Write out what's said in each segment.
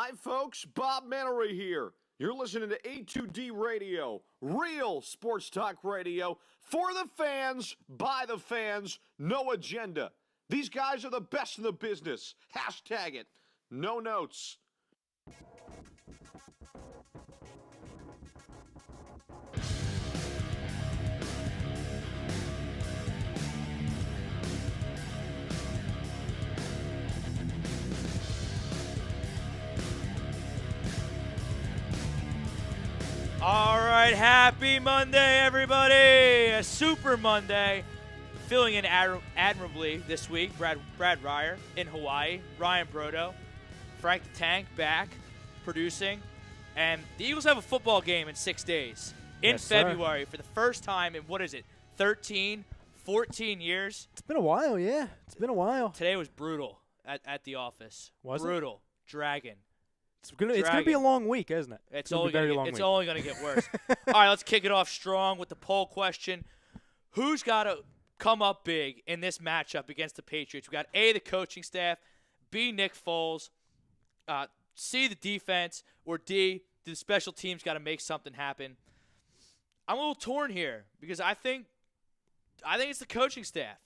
Hi, folks. Bob Mannery here. You're listening to A2D Radio, real sports talk radio for the fans, by the fans, no agenda. These guys are the best in the business. Hashtag it. No notes. All right, happy Monday, everybody. A super Monday. Filling in admirably this week, Brad Ryer in Hawaii, Ryan Brodo, Frank the Tank back producing. And the Eagles have a football game in 6 days in February for the first time in, 13, 14 years? It's been a while, yeah. It's been a while. Today was brutal at the office. Was it? Brutal. Dragging. It's gonna be a long week, isn't it? It's only going to get worse. All right, let's kick it off strong with the poll question. Who's got to come up big in this matchup against the Patriots? We got A, the coaching staff, B, Nick Foles, C, the defense, or D, the special teams got to make something happen. I'm a little torn here because I think it's the coaching staff.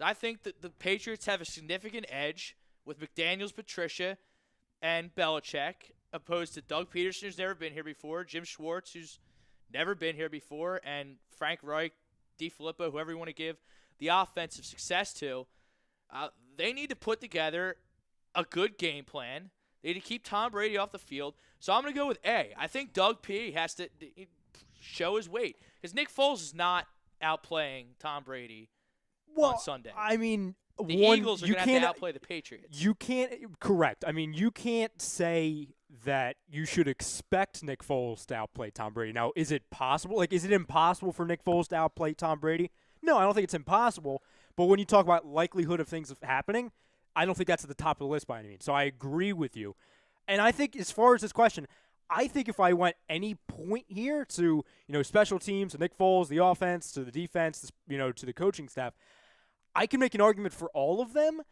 I think that the Patriots have a significant edge with McDaniels, Patricia, and Belichick, opposed to Doug Peterson, who's never been here before, Jim Schwartz, who's never been here before, and Frank Reich, DeFilippo, whoever you want to give the offensive success to. They need to put together a good game plan. They need to keep Tom Brady off the field. So I'm going to go with A. I think Doug P. has to show his weight because Nick Foles is not outplaying Tom Brady on Sunday. I mean, the Eagles are going to have to outplay the Patriots. You can't – correct. I mean, you can't say that you should expect Nick Foles to outplay Tom Brady. Now, is it possible? Like, is it impossible for Nick Foles to outplay Tom Brady? No, I don't think it's impossible. But when you talk about likelihood of things happening, I don't think that's at the top of the list by any means. So I agree with you. And I think as far as this question, I think if I went any point here to, special teams, to Nick Foles, the offense, to the defense, to the coaching staff, I can make an argument for all of them.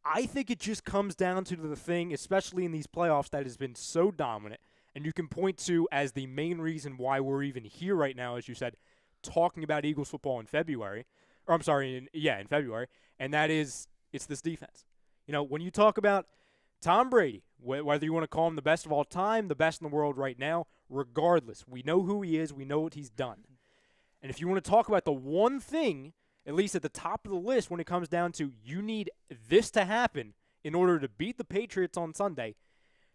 I think it just comes down to the thing, especially in these playoffs, that has been so dominant, and you can point to as the main reason why we're even here right now, as you said, talking about Eagles football in February, in February, and that is it's this defense. When you talk about Tom Brady, whether you want to call him the best of all time, the best in the world right now, regardless, we know who he is, we know what he's done. And if you want to talk about the one thing, at least at the top of the list when it comes down to you need this to happen in order to beat the Patriots on Sunday,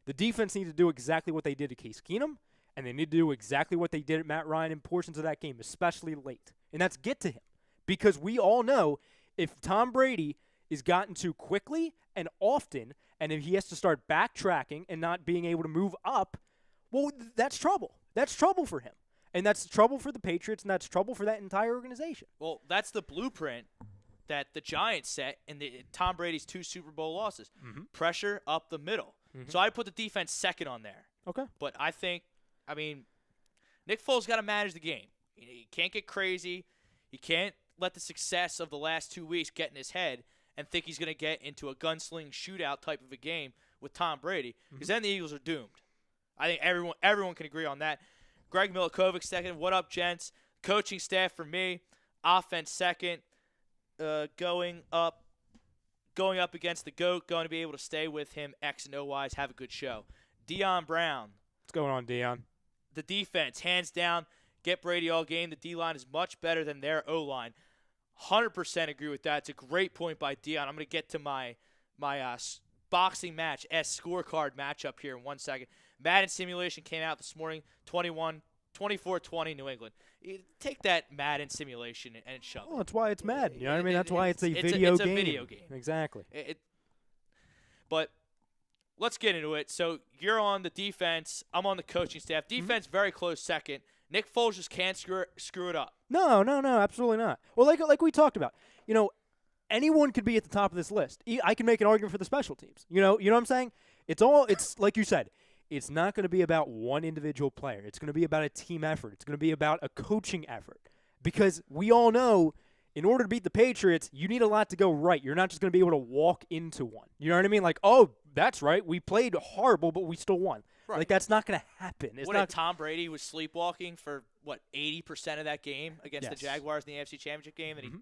the defense needs to do exactly what they did to Case Keenum, and they need to do exactly what they did at Matt Ryan in portions of that game, especially late. And that's get to him. Because we all know if Tom Brady is gotten to quickly and often, and if he has to start backtracking and not being able to move up, well, that's trouble. That's trouble for him. And that's trouble for the Patriots, and that's trouble for that entire organization. Well, that's the blueprint that the Giants set in Tom Brady's 2 Super Bowl losses. Mm-hmm. Pressure up the middle. Mm-hmm. So I put the defense second on there. Okay. But Nick Foles got to manage the game. He can't get crazy. He can't let the success of the last 2 weeks get in his head and think he's going to get into a gunsling shootout type of a game with Tom Brady, because then the Eagles are doomed. I think everyone can agree on that. Greg Milikovic second. What up, gents? Coaching staff for me. Offense second. Going up against the GOAT. Going to be able to stay with him X and O-wise. Have a good show. Dion Brown. What's going on, Dion? The defense, hands down. Get Brady all game. The D-line is much better than their O-line. 100% agree with that. It's a great point by Dion. I'm going to get to my boxing match scorecard matchup here in 1 second. Madden simulation came out this morning, 24-20 New England. Take that Madden simulation and shove it. Well, that's why it's Madden. You know what I mean? That's why it's a video game. It's a video game. Exactly. But let's get into it. So you're on the defense. I'm on the coaching staff. Defense, very close second. Nick Foles just can't screw it up. No, absolutely not. Well, like we talked about, anyone could be at the top of this list. I can make an argument for the special teams. You know what I'm saying? It's like you said, it's not going to be about one individual player. It's going to be about a team effort. It's going to be about a coaching effort. Because we all know in order to beat the Patriots, you need a lot to go right. You're not just going to be able to walk into one. You know what I mean? Like, oh, that's right. We played horrible, but we still won. Right. Like, that's not going to happen. It's What not. if Tom Brady was sleepwalking for, 80% of that game against the Yes. Jaguars in the AFC Championship game, and he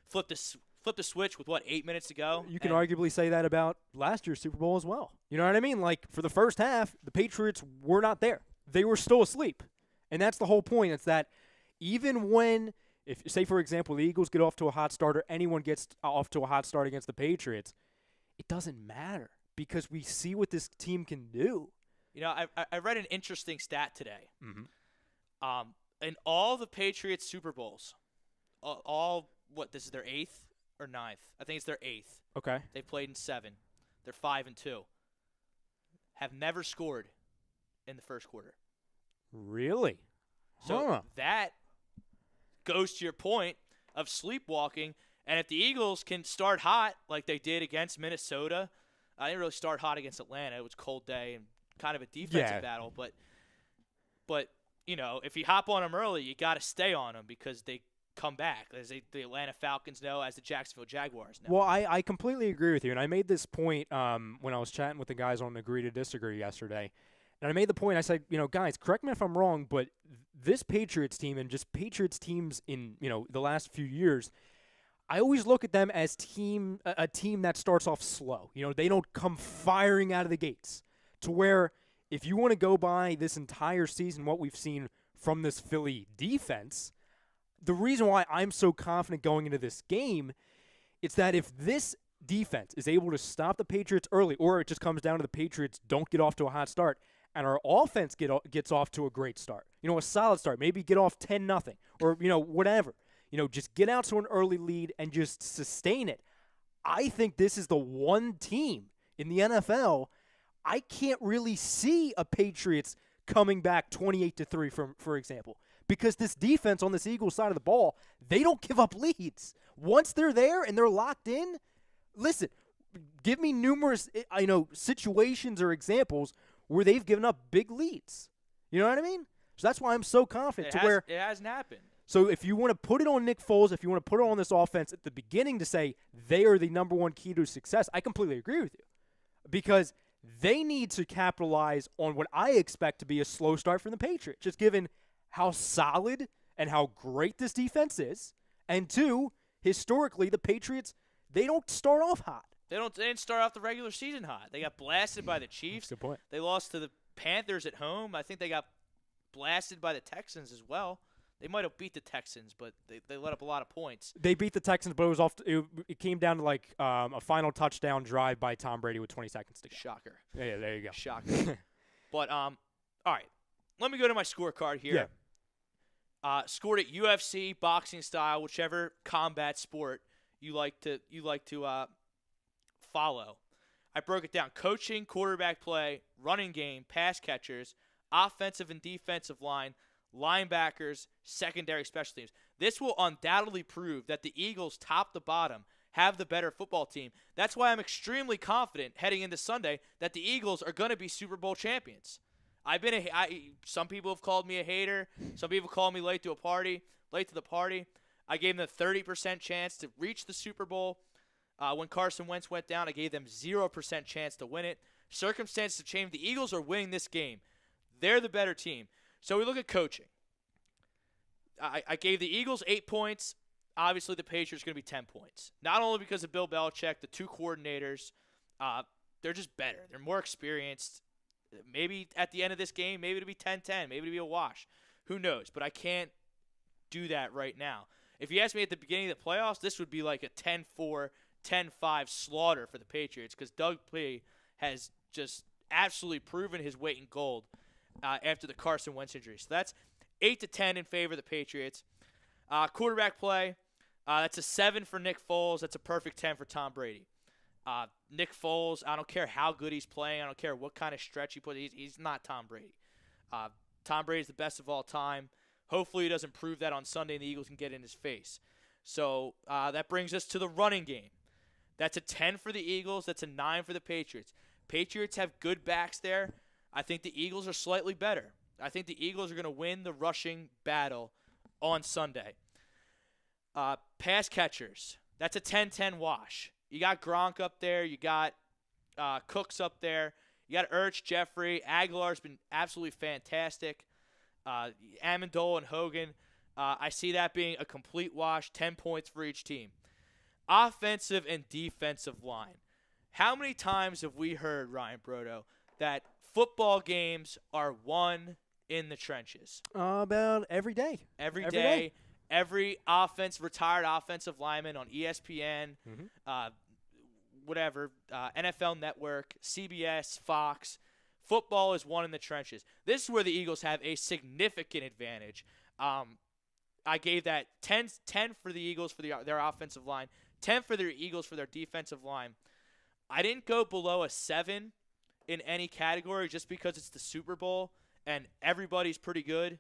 flipped the switch with, 8 minutes to go? You can arguably say that about last year's Super Bowl as well. You know what I mean? Like, for the first half, the Patriots were not there. They were still asleep. And that's the whole point. It's that even when, if say, for example, the Eagles get off to a hot start or anyone gets off to a hot start against the Patriots, it doesn't matter because we see what this team can do. You know, I read an interesting stat today. In all the Patriots Super Bowls, this is their 8th or 9th? I think it's their 8th. Okay. They've played in 7. They're 5-2. Have never scored in the first quarter. Really? So that goes to your point of sleepwalking. And if the Eagles can start hot like they did against Minnesota, I didn't really start hot against Atlanta. It was a cold day and kind of a defensive battle. But you know, if you hop on them early, you got to stay on them because they come back, as the Atlanta Falcons know, as the Jacksonville Jaguars know. Well, I completely agree with you, and I made this point when I was chatting with the guys on Agree to Disagree yesterday. And I made the point, I said, guys, correct me if I'm wrong, but this Patriots team and just Patriots teams in, the last few years, I always look at them as a team that starts off slow. They don't come firing out of the gates to where if you want to go by this entire season, what we've seen from this Philly defense, the reason why I'm so confident going into this game, it's that if this defense is able to stop the Patriots early, or it just comes down to the Patriots don't get off to a hot start, and our offense gets off to a great start, a solid start, maybe get off 10-0, or, whatever. Just get out to an early lead and just sustain it. I think this is the one team in the NFL I can't really see a Patriots coming back 28-3, for example, because this defense on this Eagles side of the ball, they don't give up leads. Once they're there and they're locked in, listen, give me numerous situations or examples where they've given up big leads. You know what I mean? So that's why I'm so confident it hasn't happened. So if you want to put it on Nick Foles, if you want to put it on this offense at the beginning to say they are the number one key to success, I completely agree with you. Because they need to capitalize on what I expect to be a slow start from the Patriots, just given how solid and how great this defense is. And two, historically, the Patriots, they don't start off hot. They didn't start off the regular season hot. They got blasted by the Chiefs. Good point. They lost to the Panthers at home. I think they got blasted by the Texans as well. They might have beat the Texans, but they let up a lot of points. They beat the Texans, but it came down to like a final touchdown drive by Tom Brady with 20 seconds to go. Shocker. Yeah, there you go. Shocker. But all right, let me go to my scorecard here. Yeah. Scored it UFC, boxing style, whichever combat sport you like to follow. I broke it down: coaching, quarterback play, running game, pass catchers, offensive and defensive line, linebackers, secondary special teams. This will undoubtedly prove that the Eagles, top to bottom, have the better football team. That's why I'm extremely confident heading into Sunday that the Eagles are going to be Super Bowl champions. Some people have called me a hater. Some people call me late to the party. I gave them a 30% chance to reach the Super Bowl. When Carson Wentz went down, I gave them 0% chance to win it. Circumstances have changed. The Eagles are winning this game. They're the better team. So we look at coaching. I gave the Eagles 8 points. Obviously, the Patriots are going to be 10 points. Not only because of Bill Belichick, the two coordinators, they're just better. They're more experienced. Maybe at the end of this game, maybe it'll be 10-10. Maybe it'll be a wash. Who knows? But I can't do that right now. If you asked me at the beginning of the playoffs, this would be like a 10-4, 10-5 slaughter for the Patriots because Doug P has just absolutely proven his weight in gold after the Carson Wentz injury. So that's 8-10 in favor of the Patriots. Quarterback play, that's a 7 for Nick Foles. That's a perfect 10 for Tom Brady. Nick Foles, I don't care how good he's playing. I don't care what kind of stretch he puts. He's not Tom Brady. Tom Brady's the best of all time. Hopefully he doesn't prove that on Sunday and the Eagles can get in his face. So that brings us to the running game. That's a 10 for the Eagles. That's a 9 for the Patriots. Patriots have good backs there. I think the Eagles are slightly better. I think the Eagles are going to win the rushing battle on Sunday. Pass catchers. That's a 10-10 wash. You got Gronk up there. You got Cooks up there. You got Ertz, Jeffrey. Aguilar's been absolutely fantastic. Amendola and Hogan. I see that being a complete wash, 10 points for each team. Offensive and defensive line. How many times have we heard, Ryan Brodo, that football games are won in the trenches? About every day. Every day. Every retired offensive lineman on ESPN, NFL Network, CBS, Fox. Football is won in the trenches. This is where the Eagles have a significant advantage. I gave that 10 for the Eagles for their offensive line, 10 for their Eagles for their defensive line. I didn't go below a 7 in any category just because it's the Super Bowl and everybody's pretty good,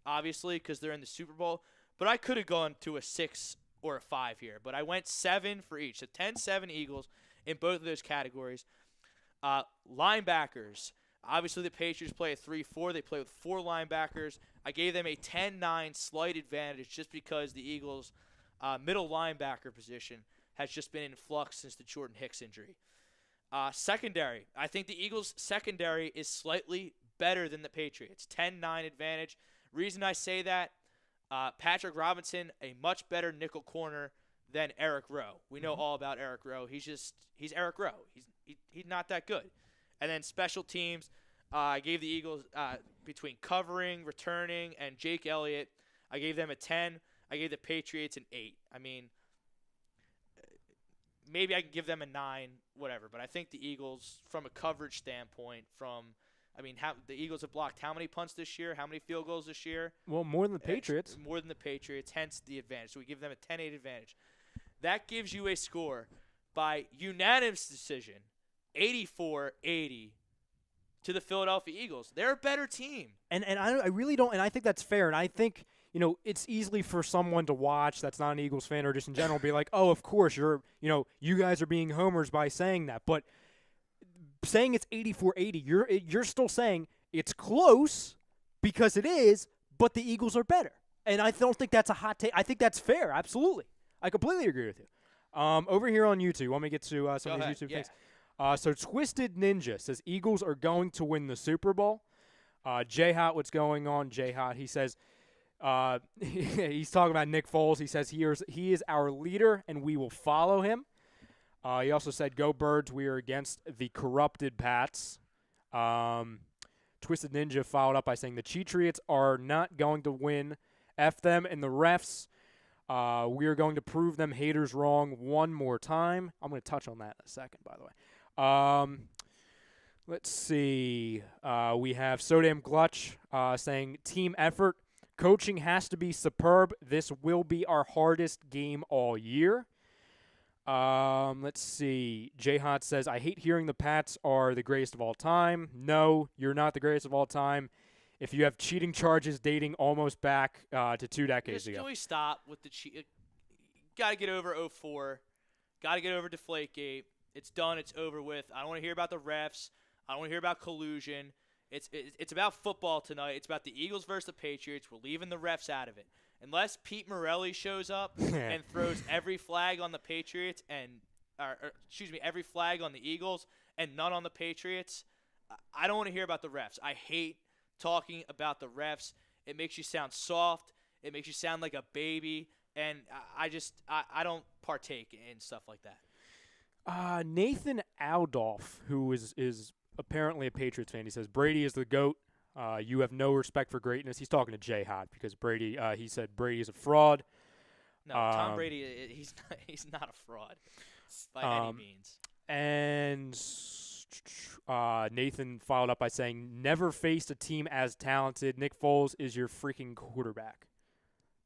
obviously, because they're in the Super Bowl. But I could have gone to a 6 or a 5 here. But I went 7 for each. So 10-7 Eagles in both of those categories. Linebackers. Obviously, the Patriots play a 3-4. They play with 4 linebackers. I gave them a 10-9 slight advantage just because the Eagles' middle linebacker position has just been in flux since the Jordan Hicks injury. Secondary. I think the Eagles' secondary is slightly better than the Patriots. 10-9 advantage. Reason I say that, Patrick Robinson, a much better nickel corner than Eric Rowe. We know all about Eric Rowe. He's Eric Rowe. He's not that good. And then special teams, I gave the Eagles between covering, returning, and Jake Elliott, I gave them a 10. I gave the Patriots an 8. I mean, maybe I can give them a 9, whatever. But I think the Eagles, from a coverage standpoint, the Eagles have blocked how many punts this year? How many field goals this year? Well, more than the Patriots. More than the Patriots, hence the advantage. So we give them a 10-8 advantage. That gives you a score by unanimous decision, 84-80 to the Philadelphia Eagles. They're a better team. And I really don't – and I think that's fair. And I think, it's easily for someone to watch that's not an Eagles fan or just in general be like, oh, of course, you guys are being homers by saying that. But – saying it's 84-80, you're still saying it's close because it is, but the Eagles are better. And I don't think that's a hot take. I think that's fair, absolutely. I completely agree with you. Over here on YouTube, want me to get to some of these YouTube things? So Twisted Ninja says Eagles are going to win the Super Bowl. J-Hot, what's going on? J-Hot, he says he's talking about Nick Foles. He says he is our leader and we will follow him. He also said, go Birds, we are against the corrupted Pats. Twisted Ninja followed up by saying the Patriots are not going to win. F them and the refs. We are going to prove them haters wrong one more time. I'm going to touch on that in a second, by the way. Let's see. We have Sodam Glutch saying team effort. Coaching has to be superb. This will be our hardest game all year. Let's see. J-Hot says, I hate hearing the Pats are the greatest of all time. No, you're not the greatest of all time. If you have cheating charges dating almost back to 2 decades ago. Can we stop with the cheat? Got to get over 04. Got to get over Deflategate. It's done. It's over with. I don't want to hear about the refs. I don't want to hear about collusion. It's about football tonight. It's about the Eagles versus the Patriots. We're leaving the refs out of it. Unless Pete Morelli shows up and throws every flag on the Patriots every flag on the Eagles and none on the Patriots, I don't want to hear about the refs. I hate talking about the refs. It makes you sound soft. It makes you sound like a baby, and I don't partake in stuff like that. Nathan Aldolf, who is apparently a Patriots fan, he says Brady is the GOAT. You have no respect for greatness. He's talking to J-Hot because Brady. He said Brady is a fraud. No, Tom Brady. He's not a fraud by any means. And Nathan followed up by saying, "Never faced a team as talented. Nick Foles is your freaking quarterback."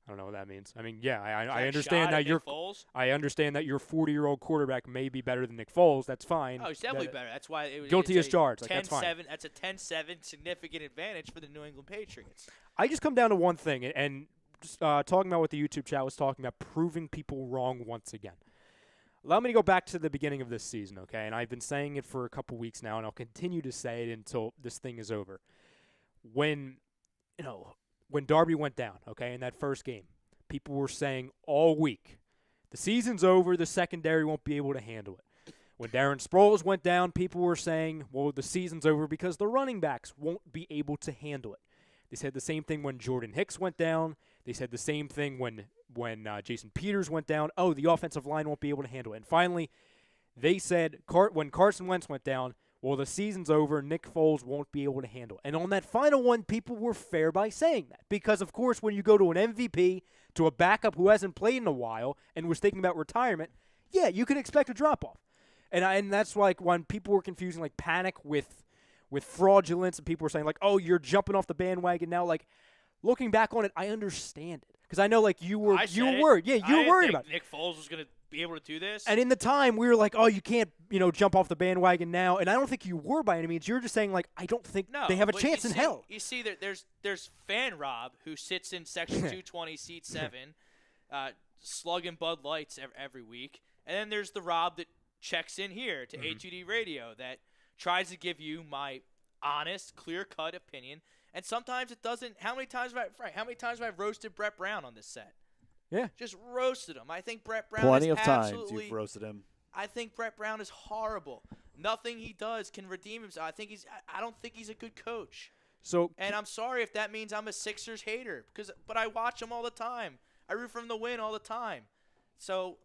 I don't know what that means. I mean, yeah, I understand that I understand that your 40-year-old quarterback may be better than Nick Foles. That's fine. Oh, he's definitely better. That's why guilty as charged. Like, that's fine. That's a 10-7 significant advantage for the New England Patriots. I just come down to one thing, and just talking about what the YouTube chat was talking about, proving people wrong once again. Allow me to go back to the beginning of this season, okay? And I've been saying it for a couple weeks now, and I'll continue to say it until this thing is over. When Darby went down, okay, in that first game, people were saying all week, the season's over, the secondary won't be able to handle it. When Darren Sproles went down, people were saying, well, the season's over because the running backs won't be able to handle it. They said the same thing when Jordan Hicks went down. They said the same thing when Jason Peters went down. Oh, the offensive line won't be able to handle it. And finally, they said when Carson Wentz went down, well, the season's over. Nick Foles won't be able to handle it. And on that final one, people were fair by saying that. Because, of course, when you go to an MVP, to a backup who hasn't played in a while and was thinking about retirement, yeah, you could expect a drop-off. And that's like when people were confusing like panic with fraudulence, and people were saying like, oh, you're jumping off the bandwagon now. Like, looking back on it, I understand it. Because I know like you were worried. Yeah, you were worried about it. Nick Foles was going to be able to do this. And in the time, we were like, oh, you can't, jump off the bandwagon now. And I don't think you were by any means. You're just saying, like, I don't think they have a chance in hell. You see, there's Fan Rob, who sits in Section 220, Seat 7, slugging Bud Lights every week. And then there's the Rob that checks in here to A2D Radio that tries to give you my honest, clear-cut opinion. And sometimes it doesn't. How many times have I roasted Brett Brown on this set? Yeah. Just roasted him. I think Brett Brown Plenty is of times absolutely, you've roasted him. I think Brett Brown is horrible. Nothing he does can redeem himself. I don't think he's a good coach. And I'm sorry if that means I'm a Sixers hater, but I watch him all the time. I root for him to win all the time. So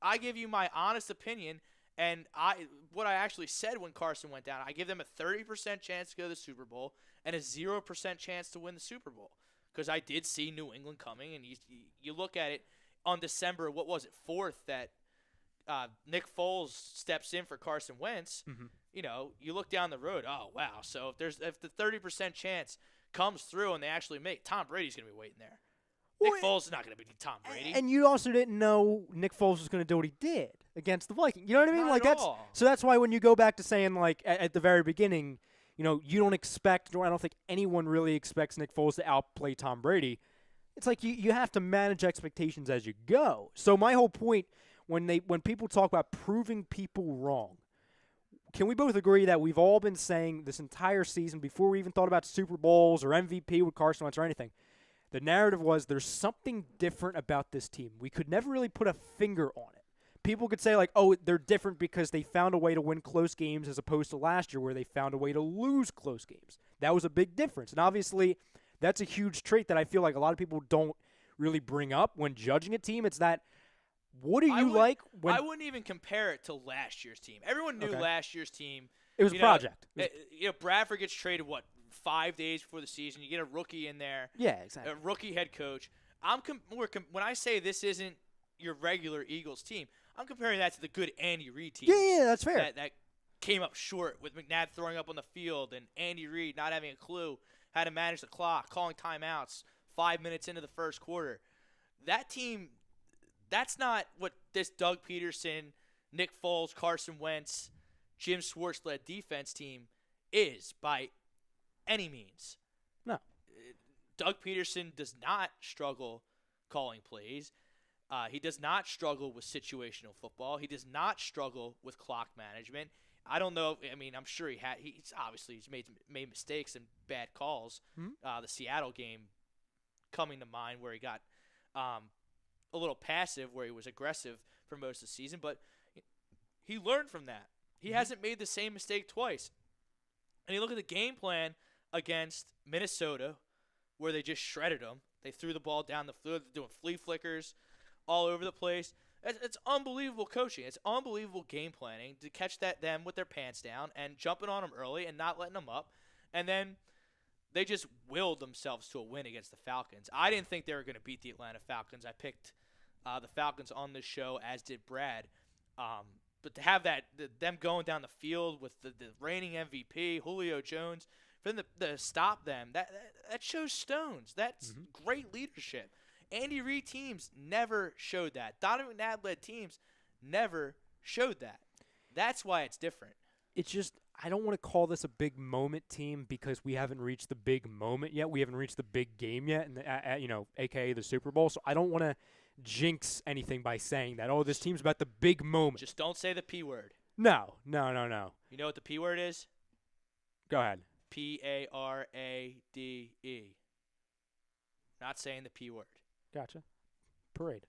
I give you my honest opinion, and what I actually said when Carson went down, I give them a 30% chance to go to the Super Bowl and a 0% chance to win the Super Bowl. Because I did see New England coming, and you look at it on December, 4th, that Nick Foles steps in for Carson Wentz. You look down the road. Oh wow! So if the 30% chance comes through and they actually make, Tom Brady's going to be waiting there. Nick Foles is not going to be Tom Brady. And you also didn't know Nick Foles was going to do what he did against the Vikings. You know what I mean? Not like at all. So that's why when you go back to saying like at the very beginning, you don't expect, or I don't think anyone really expects Nick Foles to outplay Tom Brady. It's like you have to manage expectations as you go. So my whole point when people talk about proving people wrong, can we both agree that we've all been saying this entire season before we even thought about Super Bowls or MVP with Carson Wentz or anything, the narrative was there's something different about this team. We could never really put a finger on it. People could say, like, oh, they're different because they found a way to win close games as opposed to last year where they found a way to lose close games. That was a big difference. And obviously, that's a huge trait that I feel like a lot of people don't really bring up when judging a team. It's that, what do you like when – I wouldn't even compare it to last year's team. Everyone knew last year's team. It was a project. Bradford gets traded, 5 days before the season. You get a rookie in there. Yeah, exactly. A rookie head coach. When I say this isn't your regular Eagles team, I'm comparing that to the good Andy Reid team. Yeah, that's fair. That came up short with McNabb throwing up on the field and Andy Reid not having a clue how to manage the clock, calling timeouts 5 minutes into the first quarter. That team, that's not what this Doug Peterson, Nick Foles, Carson Wentz, Jim Schwartz-led defense team is by any means. No. Doug Peterson does not struggle calling plays. He does not struggle with situational football. He does not struggle with clock management. I don't know. I'm sure he's made mistakes and bad calls. The Seattle game coming to mind where he got a little passive, where he was aggressive for most of the season. But he learned from that. He hasn't made the same mistake twice. And you look at the game plan against Minnesota, where they just shredded them. They threw the ball down the field, doing flea flickers all over the place. It's unbelievable coaching. It's unbelievable game planning to catch them with their pants down and jumping on them early and not letting them up. And then they just willed themselves to a win against the Falcons. I didn't think they were going to beat the Atlanta Falcons. I picked the Falcons on this show, as did Brad. But to have them going down the field with the reigning MVP, Julio Jones, for them to stop them, that shows stones. That's great leadership. Andy Reid teams never showed that. Donovan McNabb-led teams never showed that. That's why it's different. It's just, I don't want to call this a big moment team because we haven't reached the big moment yet. We haven't reached the big game yet, and a.k.a. the Super Bowl. So I don't want to jinx anything by saying that, oh, this team's about the big moment. Just don't say the P word. No. You know what the P word is? Go ahead. Parade. Not saying the P word. Gotcha. Parade.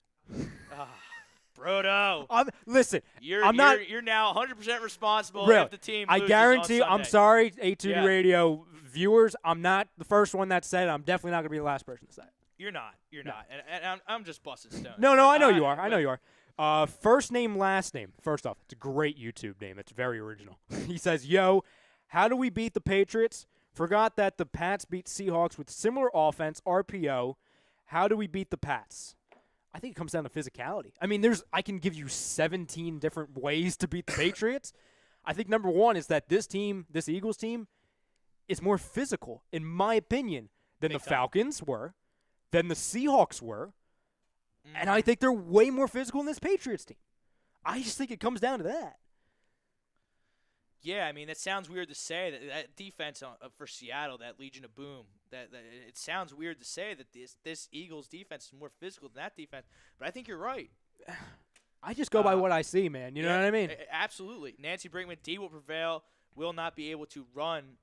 Brodo. Listen, You're I'm not. You're now 100% responsible Really, if the team I loses guarantee you, on I'm Sunday. sorry, A2D Yeah. Radio viewers. I'm not the first one that said it. I'm definitely not going to be the last person to say it. You're not. You're not. And I'm just busting stones. No, But I know you are. I know you are. First name, last name. First off, it's a great YouTube name. It's very original. He says, "Yo, how do we beat the Patriots? Forgot that the Pats beat Seahawks with similar offense, RPO. How do we beat the Pats?" I think it comes down to physicality. I mean, I can give you 17 different ways to beat the Patriots. I think number one is that this Eagles team, is more physical, in my opinion, than the Falcons were, than the Seahawks were, and I think they're way more physical than this Patriots team. I just think it comes down to that. Yeah, I mean, it sounds weird to say that defense for Seattle, that Legion of Boom, that it sounds weird to say that this Eagles defense is more physical than that defense, but I think you're right. I just go by what I see, man. You know what I mean? Absolutely. Nancy Brinkman, D will prevail, will not be able to run.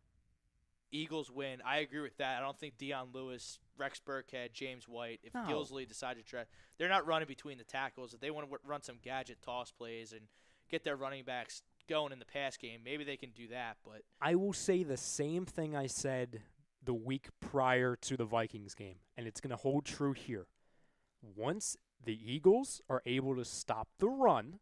Eagles win. I agree with that. I don't think Deion Lewis, Rex Burkhead, James White, if Gilsley decided to try, they're not running between the tackles. If they want to run some gadget toss plays and get their running backs going in the pass game, maybe they can do that. But I will say the same thing I said the week prior to the Vikings game, and it's going to hold true here. Once the Eagles are able to stop the run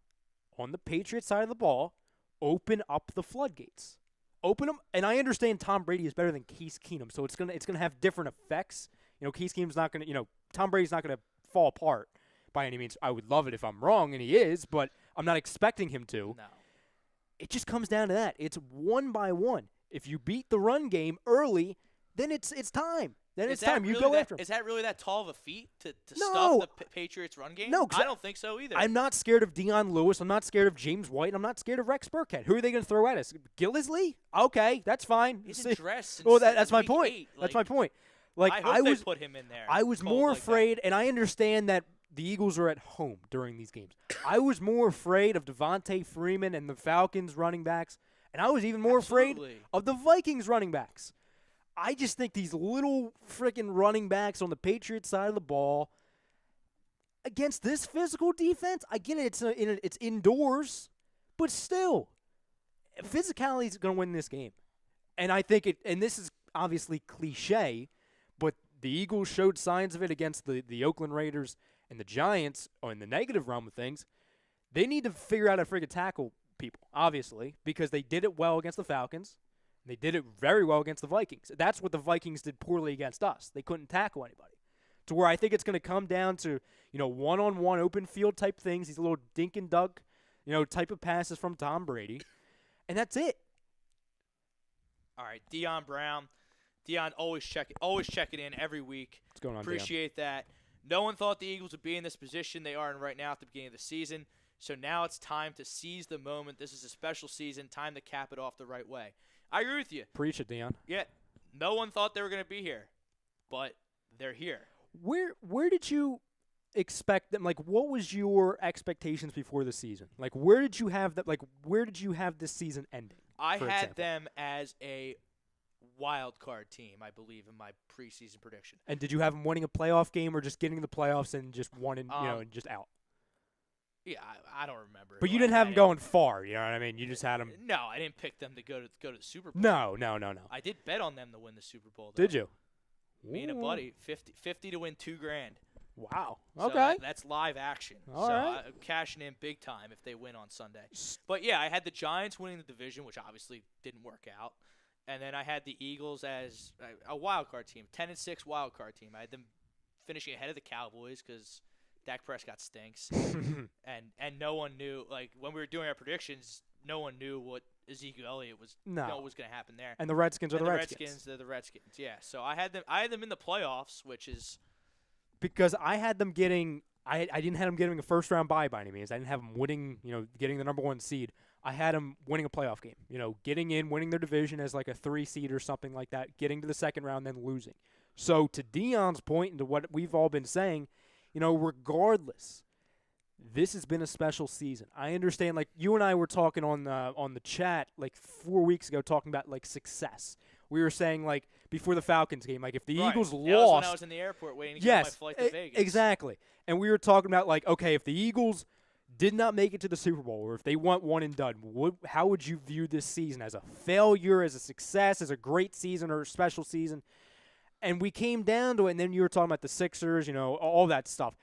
on the Patriots side of the ball, open up the floodgates. Open them, and I understand Tom Brady is better than Case Keenum, so it's gonna have different effects. Case Keenum's not gonna, Tom Brady's not gonna fall apart by any means. I would love it if I'm wrong, and he is, but I'm not expecting him to. no. It just comes down to that. It's one by one. If you beat the run game early, then it's time. Then it's time. You go after him. Is that really that tall of a feat to No. stuff the Patriots run game? No, 'cause I don't think so either. I'm not scared of Deion Lewis. I'm not scared of James White. I'm not scared of Rex Burkhead. Who are they going to throw at us? Gillisley? Okay, that's fine. He's in dress. Well, that's my week point. 8. That's my point. Like I hope they put him in there. I was cold more like that. afraid, and I understand that the Eagles are at home during these games. I was more afraid of Devontae Freeman and the Falcons running backs, and I was even more afraid Absolutely. of the Vikings running backs. I just think these little freaking running backs on the Patriots side of the ball against this physical defense, I get it, it's indoors, but still, physicality is going to win this game. And I think and this is obviously cliche, but the Eagles showed signs of it against the Oakland Raiders and the Giants, or in the negative realm of things. They need to figure out how to freaking tackle people, obviously, because they did it well against the Falcons. They did it very well against the Vikings. That's what the Vikings did poorly against us. They couldn't tackle anybody. To where I think it's going to come down to, one-on-one open field type things, these little dink and dunk, type of passes from Tom Brady. And that's it. All right, Deion Brown. Deion always checking in every week. What's going on, Appreciate that. No one thought the Eagles would be in this position they are in right now at the beginning of the season. So now it's time to seize the moment. This is a special season. Time to cap it off the right way. I agree with you. Preach it, Deion. Yeah, no one thought they were going to be here, but they're here. Where did you expect them? Like, what was your expectations before the season? Like, where did you have that? Like, where did you have this season ending? I for had example? them as a wild card team, I believe, in my preseason prediction. And did you have them winning a playoff game or just getting the playoffs and just winning, and just out? Yeah, I don't remember. But you who I didn't have had them it. going far. You know what I mean? You just had them. No, I didn't pick them to go to the Super Bowl. No. I did bet on them to win the Super Bowl. Though. Did you? Me and a buddy, 50 to win $2,000. Wow. So Okay. that's live action. All so right. I'm cashing in big time if they win on Sunday. But yeah, I had the Giants winning the division, which obviously didn't work out. And then I had the Eagles as a wild card team, 10-6 wild card team. I had them finishing ahead of the Cowboys because Dak Prescott stinks, and no one knew. Like when we were doing our predictions, no one knew what Ezekiel Elliott was. No. What was going to happen there. And the Redskins are And the Redskins. They're the Redskins. Yeah. So I had them in the playoffs, which is Because I had them getting I didn't have them getting a first round bye by any means. I didn't have them winning, getting the number 1 seed. I had them winning a playoff game, getting in, winning their division as like a 3 seed or something like that, getting to the second round, then losing. So to Deion's point and to what we've all been saying, regardless, this has been a special season. I understand, like you and I were talking on the chat like 4 weeks ago, talking about like success. we were saying, like, before the Falcons game, like, if the Eagles That lost. was when I was in the airport waiting to get on my flight to Vegas. Exactly. And we were talking about, like, okay, if the Eagles did not make it to the Super Bowl, or if they went one and done, how would you view this season? As a failure, as a success, as a great season, or a special season? And we came down to it, and then you were talking about the Sixers, all that stuff.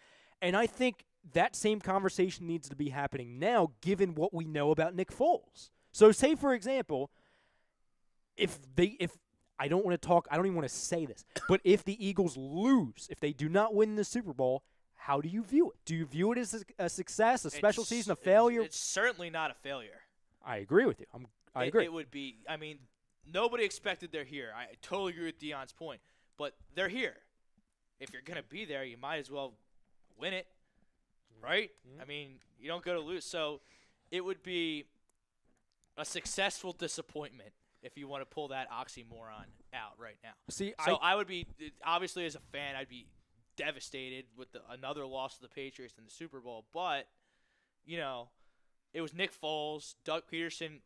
And I think that same conversation needs to be happening now, given what we know about Nick Foles. So say, for example, if I don't want to talk, I don't even want to say this, but if the Eagles lose, if they do not win the Super Bowl, how do you view it? Do you view it as a success, a special season, a failure? It's certainly not a failure. I agree with you. I agree. It would be. I mean, nobody expected they're here. I totally agree with Dion's point, but they're here. If you're gonna be there, you might as well win it, right? Mm-hmm. I mean, you don't go to lose. So it would be a successful disappointment if you want to pull that oxymoron out right now. See, so I would be, obviously as a fan, I'd be devastated with another loss to the Patriots in the Super Bowl. But, it was Nick Foles, Doug Peterson.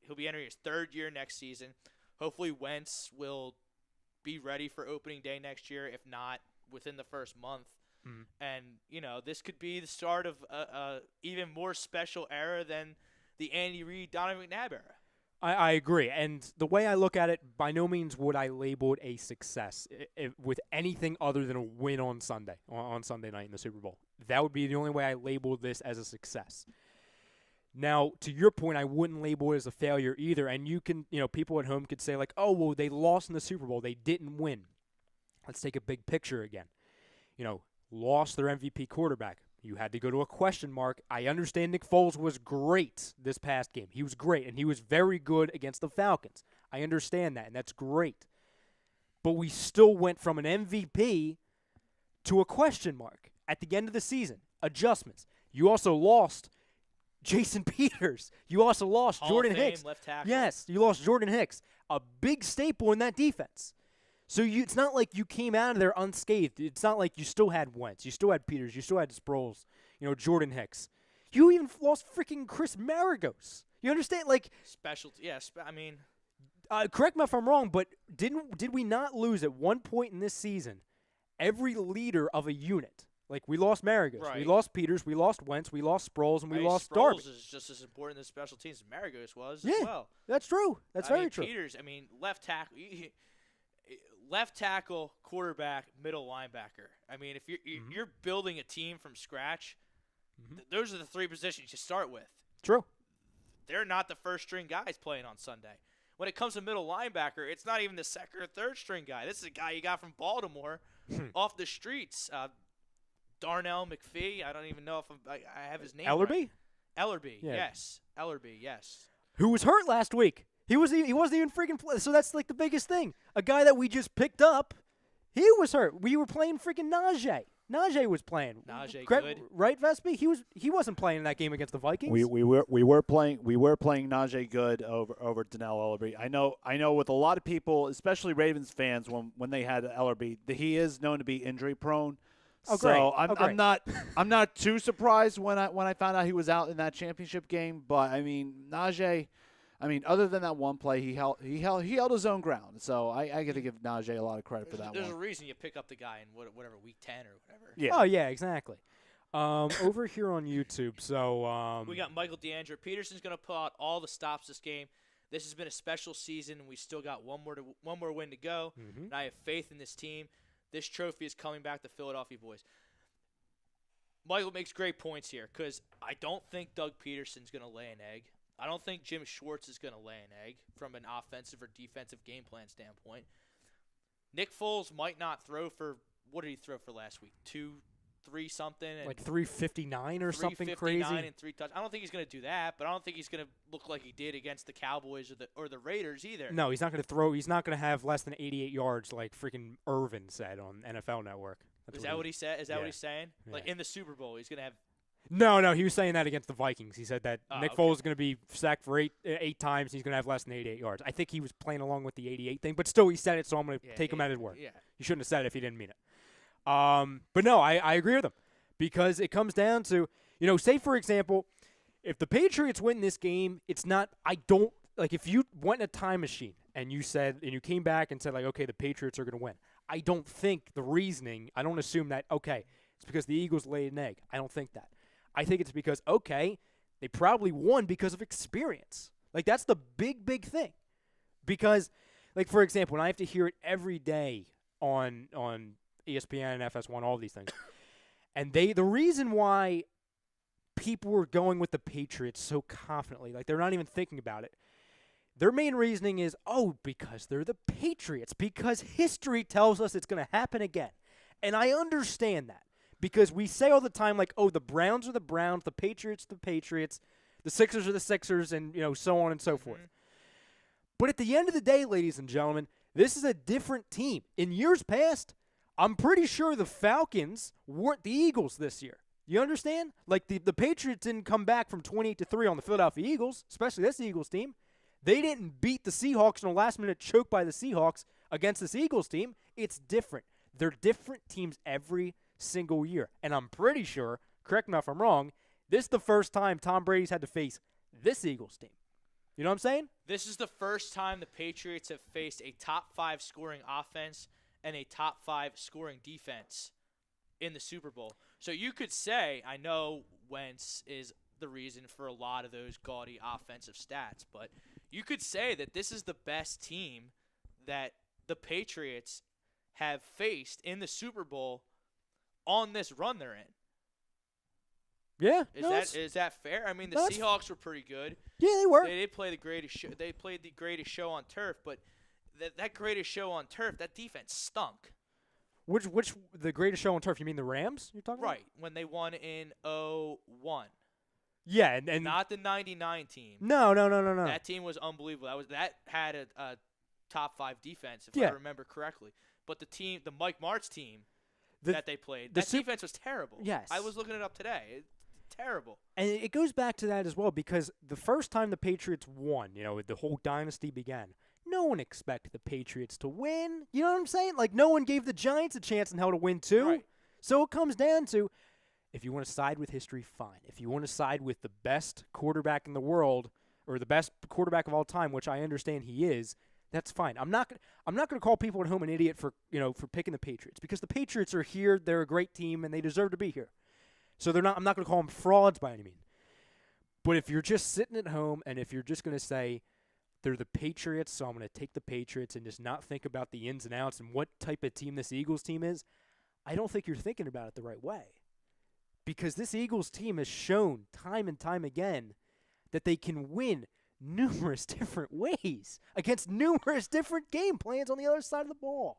He'll be entering his third year next season. Hopefully Wentz will be ready for opening day next year, if not within the first month. Mm-hmm. And, this could be the start of a even more special era than the Andy Reid, Donovan McNabb era. I agree. And the way I look at it, by no means would I label it a success with anything other than a win on Sunday, on Sunday night in the Super Bowl. That would be the only way I labeled this as a success. Now, to your point, I wouldn't label it as a failure either. And you can, people at home could say like, oh, well, they lost in the Super Bowl. They didn't win. Let's take a big picture again. Lost their MVP quarterback. You had to go to a question mark. I understand Nick Foles was great this past game. He was great, and he was very good against the Falcons. I understand that, and that's great. But we still went from an MVP to a question mark at the end of the season. Adjustments. You also lost Jason Peters. You also lost Hall Jordan of Fame, Hicks. Left tackle. Yes, you lost Jordan Hicks, a big staple in that defense. So it's not like you came out of there unscathed. It's not like you still had Wentz. You still had Peters. You still had Sproles. Jordan Hicks. You even lost freaking Chris Maragos. You understand? Like Specialty. Yeah, correct me if I'm wrong, but did we not lose at one point in this season every leader of a unit? Like we lost Maragos. Right. We lost Peters. We lost Wentz. We lost Sproles, and we lost Sproles Darby. is just as important as special teams as Maragos was as well. That's true. That's very true. Peters, left tackle. Left tackle, quarterback, middle linebacker. If you're building a team from scratch, those are the three positions you start with. True. They're not the first string guys playing on Sunday. When it comes to middle linebacker, it's not even the second or third string guy. This is a guy you got from Baltimore off the streets. Darnell McPhee. I don't even know if I have his name. Ellerby? Right. Ellerby, yeah. yes. Ellerby, yes. Who was hurt last week? He wasn't even freaking play. So that's like the biggest thing. A guy that we just picked up, he was hurt. We were playing freaking Najee. Najee was playing. Najee good. Right, Vespi? He wasn't playing in that game against the Vikings. We were playing Najee good over Donnell Ellerby. I know with a lot of people, especially Ravens fans, when they had Ellerby, he is known to be injury prone. Oh, so great. I'm not too surprised when I found out he was out in that championship game. But Najee. Other than that one play, he held his own ground. So I got to give Najee a lot of credit for that. There's a reason you pick up the guy in whatever week 10 or whatever. Yeah. Oh yeah, exactly. Over here on YouTube, so we got Michael DeAndre. Peterson's going to pull out all the stops this game. This has been a special season, and we still got one more win to go. Mm-hmm. And I have faith in this team. This trophy is coming back to Philadelphia boys. Michael makes great points here because I don't think Doug Peterson's going to lay an egg. I don't think Jim Schwartz is going to lay an egg from an offensive or defensive game plan standpoint. Nick Foles might not throw for – what did he throw for last week? 2-3 something? Like 359 or something crazy? 359 and 3 touchdowns. I don't think he's going to do that, but I don't think he's going to look like he did against the Cowboys or the Raiders either. No, he's not going to throw – he's not going to have less than 88 yards like freaking Irvin said on NFL Network. Is that what he said? Is that what he's saying? Yeah. Like in the Super Bowl, he's going to have – No, he was saying that against the Vikings. He said that Nick Foles is going to be sacked for eight times. He's going to have less than 88 yards. I think he was playing along with the 88 thing, but still he said it, so I'm going to take him at his word. Yeah. He shouldn't have said it if he didn't mean it. But no, I agree with him because it comes down to, say, for example, if the Patriots win this game, it's not – if you went in a time machine and you came back and said, like, okay, the Patriots are going to win. I don't think the reasoning, I don't assume that, okay, it's because the Eagles laid an egg. I don't think that. I think it's because, okay, they probably won because of experience. Like, that's the big, big thing. Because, like, for example, when I have to hear it every day on ESPN, FS1, all these things, and the reason why people were going with the Patriots so confidently, like they're not even thinking about it, their main reasoning is, because they're the Patriots, because history tells us it's going to happen again. And I understand that, because we say all the time, like, the Browns are the Browns, the Patriots are the Patriots, the Sixers are the Sixers, and, so on and so forth. But at the end of the day, ladies and gentlemen, this is a different team. In years past, I'm pretty sure the Falcons weren't the Eagles this year. You understand? Like, the Patriots didn't come back from 28-3 on the Philadelphia Eagles, especially this Eagles team. They didn't beat the Seahawks in a last-minute choke by the Seahawks against this Eagles team. It's different. They're different teams every single year. And I'm pretty sure, correct me if I'm wrong, this is the first time Tom Brady's had to face this Eagles team. You know what I'm saying? This is the first time the Patriots have faced a top 5 scoring offense and a top 5 scoring defense in the Super Bowl. So you could say, I know Wentz is the reason for a lot of those gaudy offensive stats, but you could say that this is the best team that the Patriots have faced in the Super Bowl on this run they're in. Yeah. Is that fair? I mean, the Seahawks were pretty good. Yeah, they were. They did play the greatest show. They played the greatest show on turf, but that greatest show on turf, that defense stunk. Which the greatest show on turf? You mean the Rams? You're talking right when they won in 2001. Yeah, and not the '99 team. No. That team was unbelievable. That had a top 5 defense, if I remember correctly. But the Mike Martz team that they played, that defense was terrible. Yes, I was looking it up today. Terrible. And it goes back to that as well, because the first time the Patriots won, the whole dynasty began, no one expected the Patriots to win. You know what I'm saying? Like, no one gave the Giants a chance in hell to win, too. Right. So it comes down to, if you want to side with history, fine. If you want to side with the best quarterback in the world, or the best quarterback of all time, which I understand he is, that's fine. I'm not going to call people at home an idiot for picking the Patriots, because the Patriots are here, they're a great team, and they deserve to be here. So I'm not going to call them frauds by any means. But if you're just sitting at home, and if you're just going to say they're the Patriots, so I'm going to take the Patriots and just not think about the ins and outs and what type of team this Eagles team is, I don't think you're thinking about it the right way. Because this Eagles team has shown time and time again that they can win numerous different ways against numerous different game plans on the other side of the ball.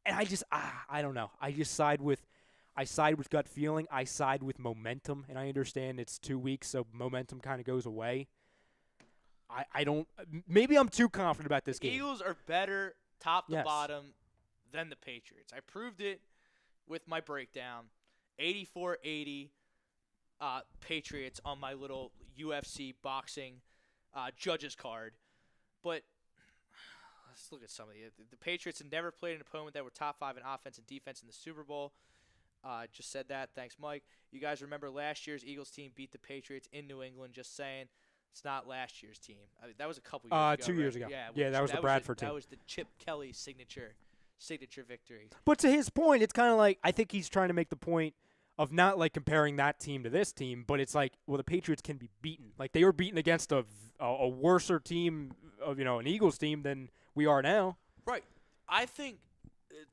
And I don't know. I side with gut feeling. I side with momentum, and I understand it's 2 weeks, so momentum kind of goes away. I don't – maybe I'm too confident about this game. Eagles are better top to bottom than the Patriots. I proved it with my breakdown. 84-80 Patriots on my little UFC boxing judges card. But let's look at some of the Patriots have never played an opponent that were top 5 in offense and defense in the Super Bowl. Just said that. Thanks, Mike. You guys remember last year's Eagles team beat the Patriots in New England. Just saying. It's not last year's team. I mean, that was a couple years ago. 2 years ago. Yeah, that was the Bradford team. That was the Chip Kelly signature victory. But to his point, it's kind of like, I think he's trying to make the point of not like comparing that team to this team, but it's like, well, the Patriots can be beaten. Like, they were beaten against a worser team of, an Eagles team than we are now. Right. I think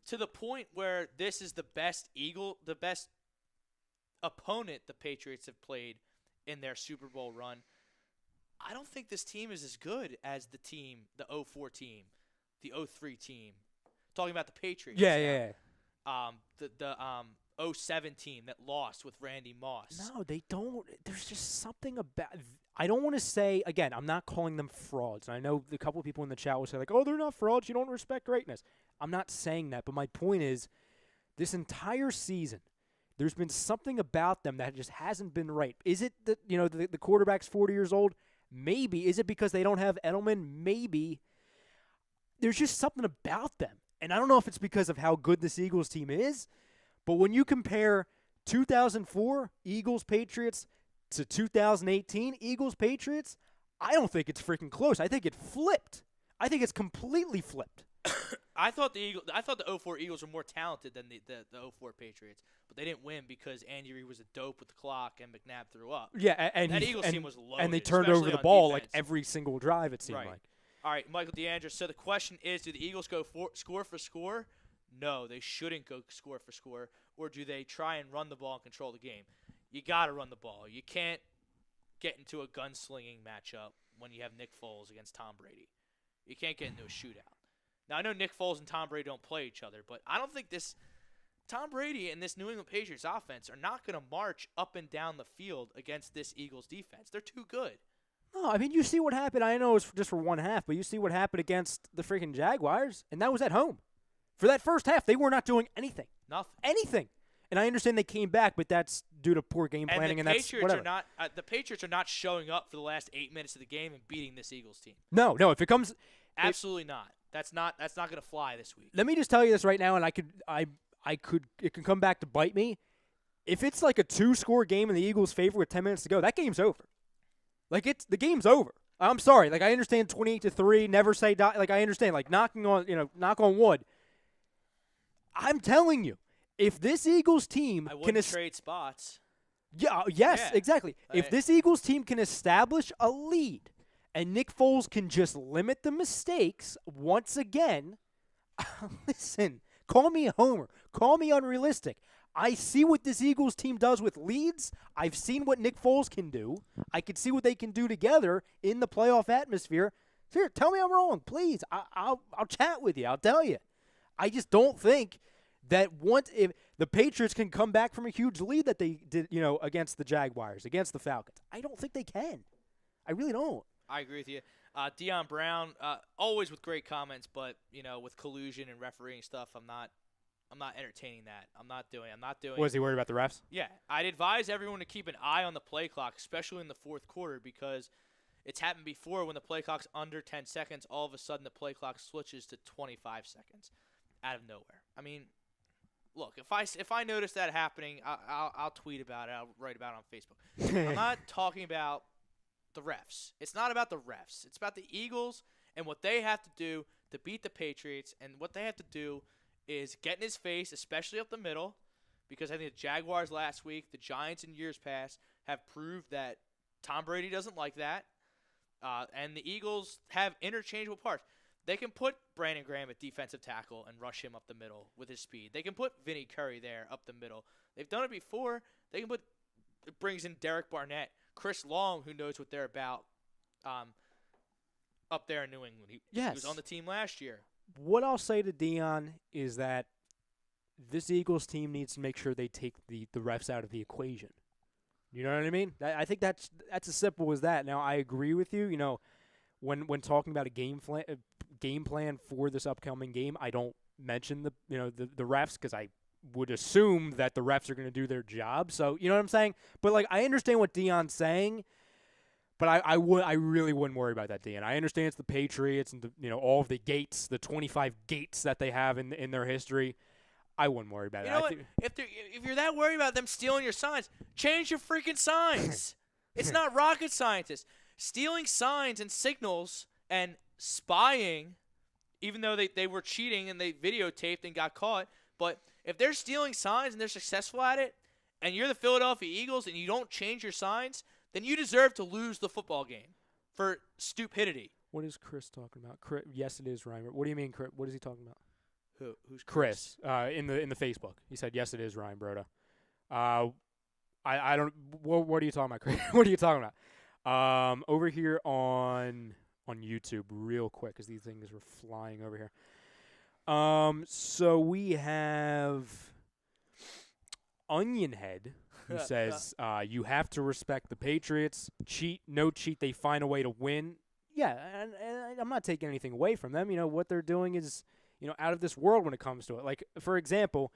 to the point where this is the best opponent the Patriots have played in their Super Bowl run. I don't think this team is as good as the 04 team, the 03 team. Talking about the Patriots. Yeah. The 07 team that lost with Randy Moss. No, they don't. There's just something about – I don't want to say – again, I'm not calling them frauds. And I know a couple of people in the chat will say, like, oh, they're not frauds. You don't respect greatness. I'm not saying that. But my point is, this entire season, there's been something about them that just hasn't been right. Is it that, the quarterback's 40 years old? Maybe. Is it because they don't have Edelman? Maybe. There's just something about them. And I don't know if it's because of how good this Eagles team is, but when you compare 2004 Eagles-Patriots to 2018 Eagles-Patriots, I don't think it's freaking close. I think it flipped. I think it's completely flipped. I thought the 04 Eagles were more talented than the 04 Patriots, but they didn't win because Andy Reid was a dope with the clock and McNabb threw up. Yeah, and that Eagles team was loaded, and they turned especially over the on ball defense. like every single drive. It seemed Right. like. All right, Michael DeAndre. So the question is, do the Eagles go score for score? No, they shouldn't go score for score. Or do they try and run the ball and control the game? You got to run the ball. You can't get into a gunslinging matchup when you have Nick Foles against Tom Brady. You can't get into a shootout. Now, I know Nick Foles and Tom Brady don't play each other, but I don't think Tom Brady and this New England Patriots offense are not going to march up and down the field against this Eagles defense. They're too good. No, I mean, you see what happened. I know it was just for one half, but you see what happened against the freaking Jaguars, and that was at home. For that first half, they were not doing anything. Nothing. Anything. And I understand they came back, but that's due to poor game planning, and that's whatever. The Patriots are not showing up for the last 8 minutes of the game and beating this Eagles team. No, if it comes, absolutely not. That's not going to fly this week. Let me just tell you this right now, and it can come back to bite me. If it's like a 2-score game in the Eagles' favor with 10 minutes to go, that game's over. Like the game's over. I'm sorry. Like I understand 28-3, never say die. Like I understand. Like knock on wood. I'm telling you, if this Eagles team I wouldn't trade spots. Yeah, yes, exactly. If this Eagles team can establish a lead and Nick Foles can just limit the mistakes once again, listen, call me a homer. Call me unrealistic. I see what this Eagles team does with leads. I've seen what Nick Foles can do. I can see what they can do together in the playoff atmosphere. Here, tell me I'm wrong, please. I'll chat with you. I'll tell you. I just don't think that if the Patriots can come back from a huge lead that they did, against the Jaguars, against the Falcons. I don't think they can. I really don't. I agree with you. Deion Brown, always with great comments, but with collusion and refereeing stuff, I'm not entertaining that. I'm not doing. Was he worried about the refs? Yeah, I'd advise everyone to keep an eye on the play clock, especially in the fourth quarter, because it's happened before when the play clock's under 10 seconds. All of a sudden, the play clock switches to 25 seconds out of nowhere. I mean, look, if I notice that happening, I'll tweet about it. I'll write about it on Facebook. I'm not talking about the refs. It's not about the refs. It's about the Eagles and what they have to do to beat the Patriots, and what they have to do is get in his face, especially up the middle, because I think the Jaguars last week, the Giants in years past, have proved that Tom Brady doesn't like that, and the Eagles have interchangeable parts. They can put Brandon Graham at defensive tackle and rush him up the middle with his speed. They can put Vinny Curry there up the middle. They've done it before. It brings in Derek Barnett, Chris Long, who knows what they're about, up there in New England. He was on the team last year. What I'll say to Deion is that this Eagles team needs to make sure they take the refs out of the equation. You know what I mean? I think that's as simple as that. Now, I agree with you. When talking about a game plan for this upcoming game, I don't mention the refs because I would assume that the refs are going to do their job. So, you know what I'm saying? But I understand what Deion's saying. But I really wouldn't worry about that, Deion. I understand it's the Patriots and all of the gates, the 25 gates that they have in their history. I wouldn't worry about it. You know what? If you're that worried about them stealing your signs, change your freaking signs. It's not rocket scientists. Stealing signs and signals and spying, even though they were cheating and they videotaped and got caught, but if they're stealing signs and they're successful at it, and you're the Philadelphia Eagles and you don't change your signs, then you deserve to lose the football game for stupidity. What is Chris talking about? Yes, it is Ryan. What do you mean, Chris? What is he talking about? Who's Chris? In the Facebook. He said, yes, it is Ryan Broda. I don't – what are you talking about, Chris? What are you talking about? Over here on YouTube real quick because these things are flying over here. So we have Onionhead – who says you have to respect the Patriots. Cheat, no cheat, they find a way to win. Yeah, and I'm not taking anything away from them. What they're doing is, out of this world when it comes to it. Like, for example,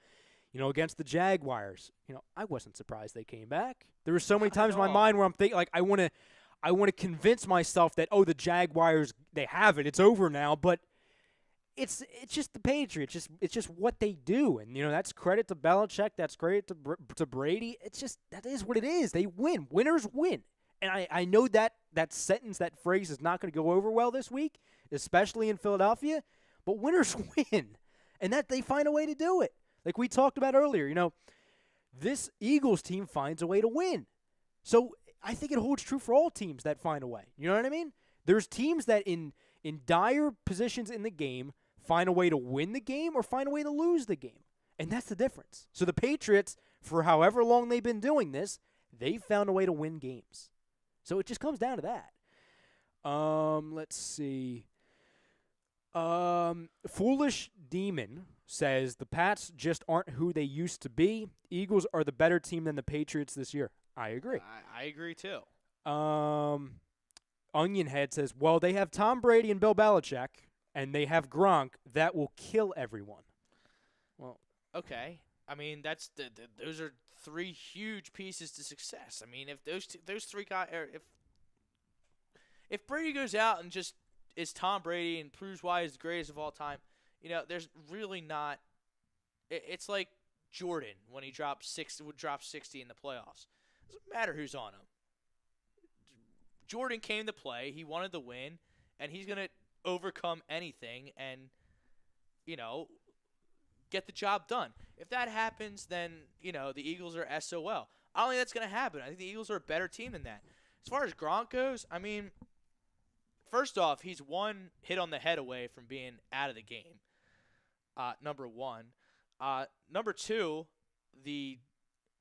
against the Jaguars, I wasn't surprised they came back. There were so many times in my mind where I'm thinking, I want to convince myself that, the Jaguars, they have it. It's over now, but it's just the Patriots. It's just what they do, and that's credit to Belichick. That's credit to Brady. That is what it is. They win. Winners win. And I know that sentence, that phrase, is not going to go over well this week, especially in Philadelphia. But winners win, and that they find a way to do it. Like we talked about earlier, this Eagles team finds a way to win. So I think it holds true for all teams that find a way. You know what I mean? There's teams that in dire positions in the game find a way to win the game or find a way to lose the game. And that's the difference. So the Patriots, for however long they've been doing this, they've found a way to win games. So it just comes down to that. Let's see. Foolish Demon says the Pats just aren't who they used to be. Eagles are the better team than the Patriots this year. I agree. I agree too. Onionhead says, well, they have Tom Brady and Bill Belichick, and they have Gronk. That will kill everyone. Well, okay. I mean, that's those are three huge pieces to success. I mean, if those three guys, if Brady goes out and just is Tom Brady and proves why he's the greatest of all time, there's really not. It's like Jordan when he would drop 60 in the playoffs. Doesn't matter who's on him. Jordan came to play. He wanted to win, and he's going to overcome anything and, get the job done. If that happens, then, the Eagles are SOL. I don't think that's going to happen. I think the Eagles are a better team than that. As far as Gronk goes, I mean, first off, he's one hit on the head away from being out of the game, number one. Number two, the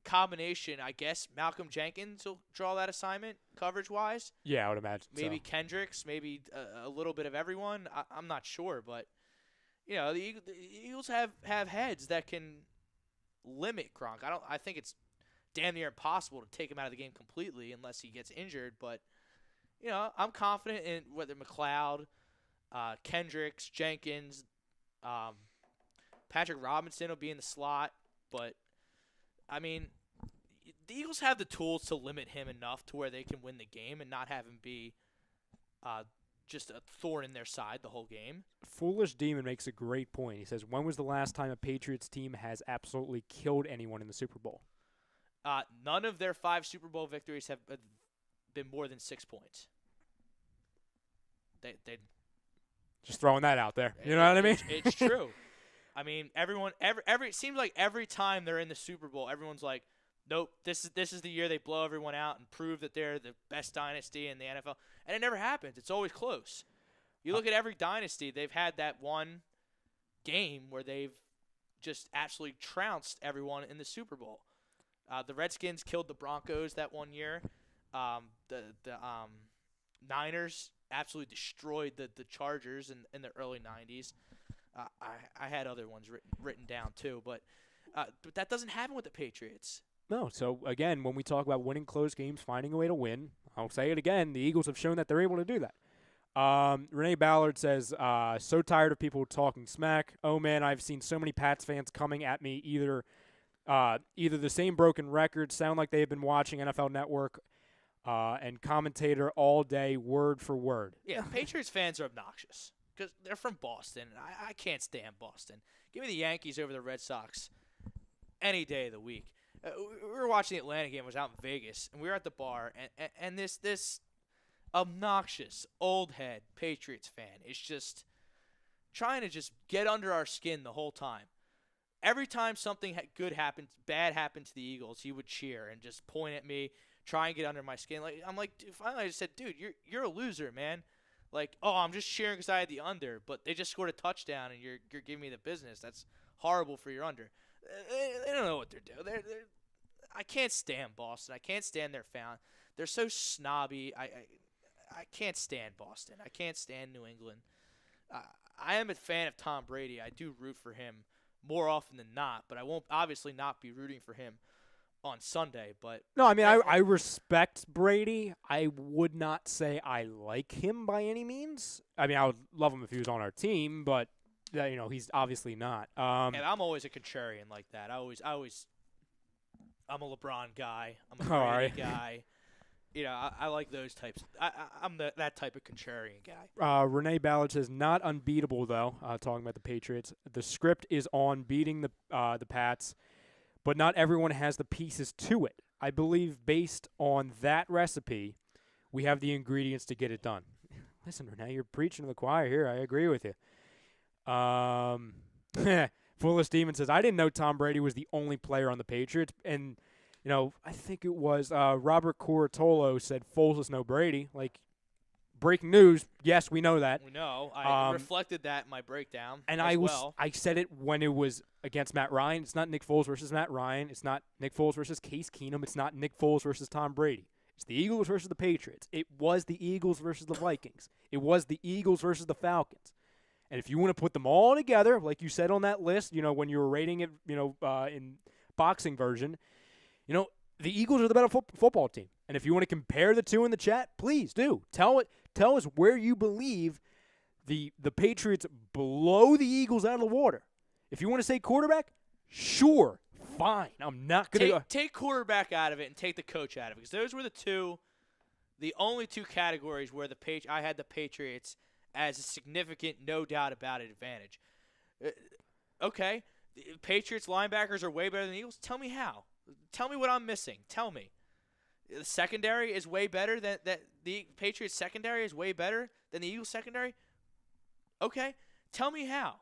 combination, I guess Malcolm Jenkins will draw that assignment coverage-wise. Yeah, I would imagine maybe so. Kendricks, maybe a little bit of everyone. I'm not sure, but the Eagles have heads that can limit Gronk. I think it's damn near impossible to take him out of the game completely unless he gets injured. But I'm confident in whether McLeod, Kendricks, Jenkins, Patrick Robinson will be in the slot, but I mean, the Eagles have the tools to limit him enough to where they can win the game and not have him be just a thorn in their side the whole game. Foolish Demon makes a great point. He says, when was the last time a Patriots team has absolutely killed anyone in the Super Bowl? None of their 5 Super Bowl victories have been more than 6 points. They just throwing that out there. You know what I mean? It's true. I mean, it seems like every time they're in the Super Bowl, everyone's like, nope, this is the year they blow everyone out and prove that they're the best dynasty in the NFL. And it never happens. It's always close. You look at every dynasty, they've had that one game where they've just absolutely trounced everyone in the Super Bowl. The Redskins killed the Broncos that one year. The Niners absolutely destroyed the Chargers in the early 90s. I had other ones written down too, but that doesn't happen with the Patriots. No. So, again, when we talk about winning close games, finding a way to win, I'll say it again, the Eagles have shown that they're able to do that. Renee Ballard says, so tired of people talking smack. Oh, man, I've seen so many Pats fans coming at me either the same broken records, sound like they've been watching NFL Network, and commentator all day, word for word. Yeah, Patriots fans are obnoxious because they're from Boston. I can't stand Boston. Give me the Yankees over the Red Sox any day of the week. We were watching the Atlanta game. I was out in Vegas, and we were at the bar, and this obnoxious old head Patriots fan is just trying to just get under our skin the whole time. Every time something bad happened to the Eagles, he would cheer and just point at me, try and get under my skin. Finally I just said, dude, you're a loser, man. Like, oh, I'm just cheering because I had the under, but they just scored a touchdown and you're giving me the business. That's horrible for your under. They don't know what they're doing. I can't stand Boston. I can't stand their fan. They're so snobby. I can't stand Boston. I can't stand New England. I am a fan of Tom Brady. I do root for him more often than not, but I won't obviously not be rooting for him on Sunday. But no, I mean, I respect Brady. I would not say I like him by any means. I mean, I would love him if he was on our team, but he's obviously not. And I'm always a contrarian like that. I'm a LeBron guy. I'm a Brady guy. I like those types. I'm that type of contrarian guy. Renee Ballard says, not unbeatable, though, talking about the Patriots. The script is on beating the Pats, but not everyone has the pieces to it. I believe based on that recipe, we have the ingredients to get it done. Listen, now you're preaching to the choir here. I agree with you. Fullest Demon says, I didn't know Tom Brady was the only player on the Patriots. And, I think it was Robert Curatolo said Foles is no Brady. Like, breaking news. Yes, we know that. We know. I reflected that in my breakdown. And I said it when it was against Matt Ryan. It's not Nick Foles versus Matt Ryan. It's not Nick Foles versus Case Keenum. It's not Nick Foles versus Tom Brady. It's the Eagles versus the Patriots. It was the Eagles versus the Vikings. It was the Eagles versus the Falcons. And if you want to put them all together, like you said on that list, when you were rating it, in boxing version, the Eagles are the better football team. And if you want to compare the two in the chat, please do. Tell us where you believe the Patriots blow the Eagles out of the water. If you want to say quarterback, sure, fine. I'm not going to take quarterback out of it and take the coach out of it, because those were the only two categories where I had the Patriots as a significant, no doubt about it, advantage. Okay, the Patriots linebackers are way better than the Eagles. Tell me how. Tell me what I'm missing. Tell me. The secondary is way better than the Patriots secondary is way better than the Eagles secondary. Okay, tell me how.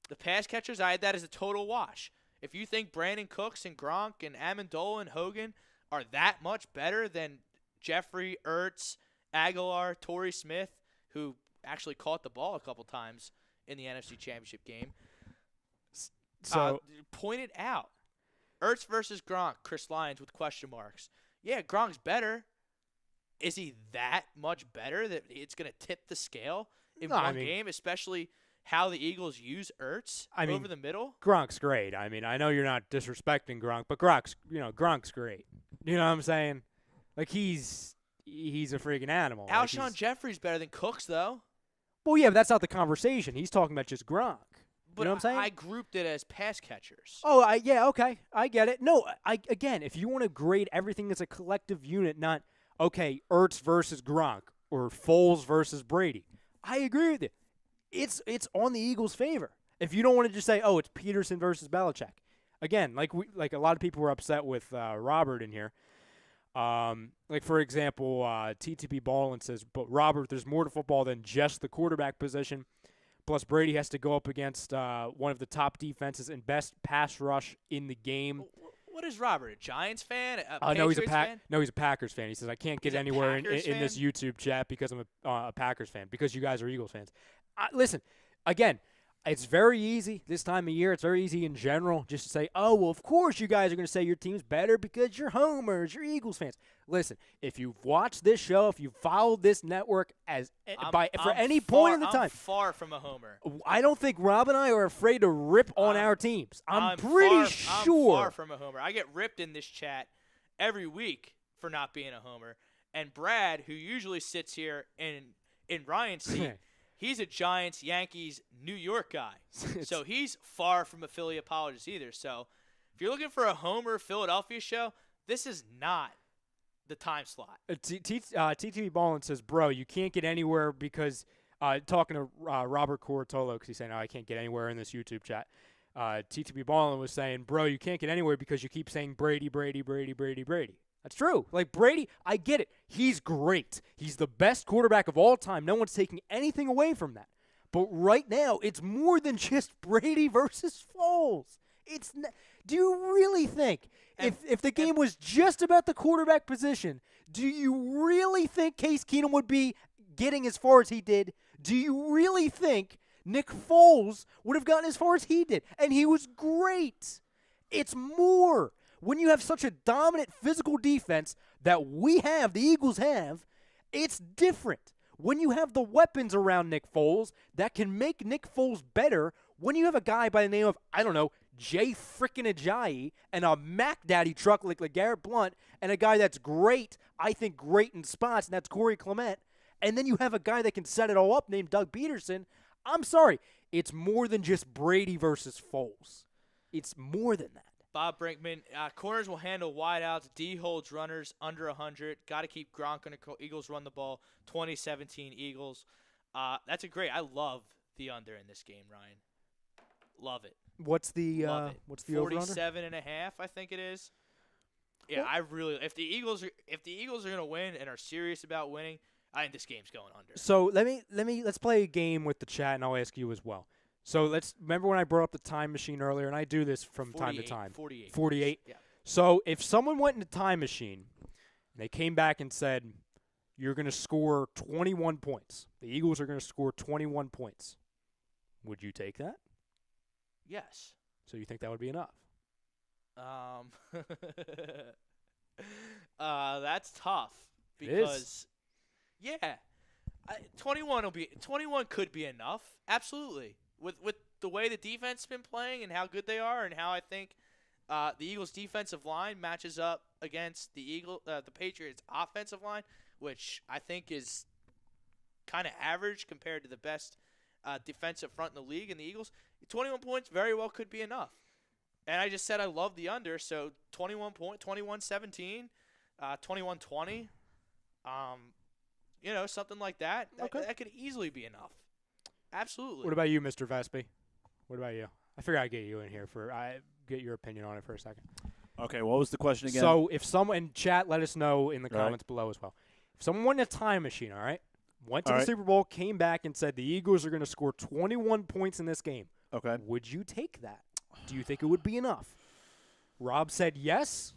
The pass catchers, I had that as a total wash. If you think Brandon Cooks and Gronk and Amendola and Hogan are that much better than Jeffrey, Ertz, Aguilar, Torrey Smith, who actually caught the ball a couple times in the NFC Championship game, so point it out. Ertz versus Gronk, Chris Lyons with question marks. Yeah, Gronk's better. Is he that much better that it's going to tip the scale in one game, especially how the Eagles use Ertz over the middle? Gronk's great. I know you're not disrespecting Gronk, but Gronk's great. You know what I'm saying? Like, he's a freaking animal. Alshon Jeffrey's better than Cooks, though. Well, yeah, but that's not the conversation. He's talking about just Gronk. But you know what I'm saying? I grouped it as pass catchers. Oh, okay. I get it. No, again, if you want to grade everything as a collective unit, not, okay, Ertz versus Gronk or Foles versus Brady, I agree with you. It's on the Eagles' favor. If you don't want to just say, oh, it's Peterson versus Belichick. Again, like a lot of people were upset with Robert in here. Like, for example, TTP Ballin says, but Robert, there's more to football than just the quarterback position. Plus, Brady has to go up against one of the top defenses and best pass rush in the game. What is Robert, a Giants fan? No, he's fan? No, he's a Packers fan. He says, I can't get anywhere in this YouTube chat because I'm a Packers fan, because you guys are Eagles fans. Listen, again, it's very easy this time of year. It's very easy in general just to say, oh, well, of course you guys are going to say your team's better because you're homers, you're Eagles fans. Listen, if you've watched this show, if you've followed this network for any point in the time. I'm far from a homer. I don't think Rob and I are afraid to rip on our teams. I'm pretty sure. I'm far from a homer. I get ripped in this chat every week for not being a homer. And Brad, who usually sits here in Ryan's seat, he's a Giants, Yankees, New York guy. So he's far from a Philly apologist either. So if you're looking for a homer Philadelphia show, this is not the time slot. TTV Ballin says, bro, you can't get anywhere because talking to Robert Curatolo, because he's saying, I can't get anywhere in this YouTube chat. TTV Ballin was saying, bro, you can't get anywhere because you keep saying Brady, Brady, Brady, Brady, Brady. That's true. Like, Brady, I get it. He's great. He's the best quarterback of all time. No one's taking anything away from that. But right now, it's more than just Brady versus Foles. Do you really think, if the game was just about the quarterback position, do you really think Case Keenum would be getting as far as he did? Do you really think Nick Foles would have gotten as far as he did? And he was great. It's more. When you have such a dominant physical defense that we have, the Eagles have, it's different. When you have the weapons around Nick Foles that can make Nick Foles better, when you have a guy by the name of, I don't know, Jay frickin' Ajayi and a Mac Daddy truck like LeGarrette Blount and a guy that's great, I think great in spots, and that's Corey Clement, and then you have a guy that can set it all up named Doug Peterson, I'm sorry, it's more than just Brady versus Foles. It's more than that. Bob Brinkman, corners will handle wideouts. D holds runners under 100. Got to keep Gronk on the Eagles run the ball. 2017 Eagles. That's a great. I love the under in this game, Ryan. Love it. What's the over-under? 47.5, I think it is. Yeah, I really. If the Eagles are going to win and are serious about winning, I think this game's going under. So let's play a game with the chat, and I'll ask you as well. So remember when I brought up the time machine earlier, and I do this from time to time. 48. 48. Yeah. So if someone went in a time machine, and they came back and said, you're going to score 21 points. The Eagles are going to score 21 points. Would you take that? Yes. So you think that would be enough? That's tough It is. because, yeah, 21 could be enough. Absolutely, with the way the defense has been playing and how good they are, and how I think the Eagles' defensive line matches up against the Patriots' offensive line, which I think is kind of average compared to the best defensive front in the league. And the Eagles, 21 points very well could be enough. And I just said I love the under, so 21-17, 21-20, something like that. Okay. That could easily be enough. Absolutely. What about you, Mr. Vespi? What about you? I figured I'd get you in here get your opinion on it for a second. Okay, what was the question again? So if someone in chat, let us know in the All right. comments below as well. If someone went in a time machine, all right, went to All the right. Super Bowl, came back and said the Eagles are going to score 21 points in this game, Okay. would you take that? Do you think it would be enough? Rob said yes.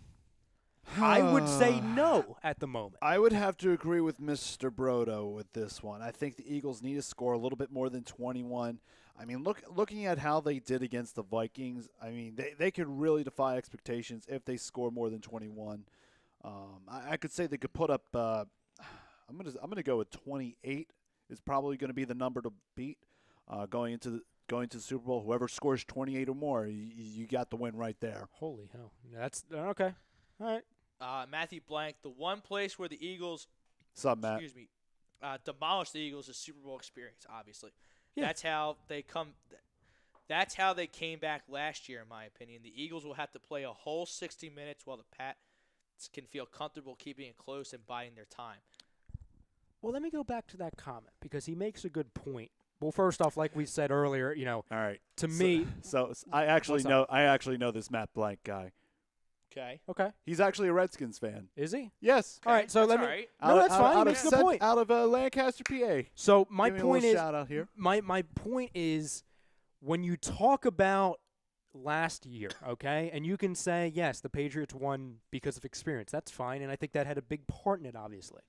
I would say no at the moment. I would have to agree with Mr. Brodo with this one. I think the Eagles need to score a little bit more than 21. I mean, looking at how they did against the Vikings, I mean, they could really defy expectations if they score more than 21. I could say they could put up. I'm gonna go with 28. Is probably going to be the number to beat going into the Super Bowl. Whoever scores 28 or more, you got the win right there. Holy hell. That's okay. All right. Matthew Blank, the one place where the Eagles, Sup, Matt? demolished the Eagles is Super Bowl experience, obviously. Yeah. That's how they come. That's how they came back last year, in my opinion. The Eagles will have to play a whole 60 minutes while the Pats can feel comfortable keeping it close and biding their time. Well, let me go back to that comment because he makes a good point. Well, first off, like we said earlier, All right. to me. So I actually What's know this Matt Blank guy. Okay. Okay. He's actually a Redskins fan. Is he? Yes. All right. So That's let me. all right. No, that's fine. He makes a good point. Out of Lancaster, PA. So my Give me a point little is, shout out here. my point is, when you talk about last year, okay, and you can say yes, the Patriots won because of experience. That's fine, and I think that had a big part in it. Obviously,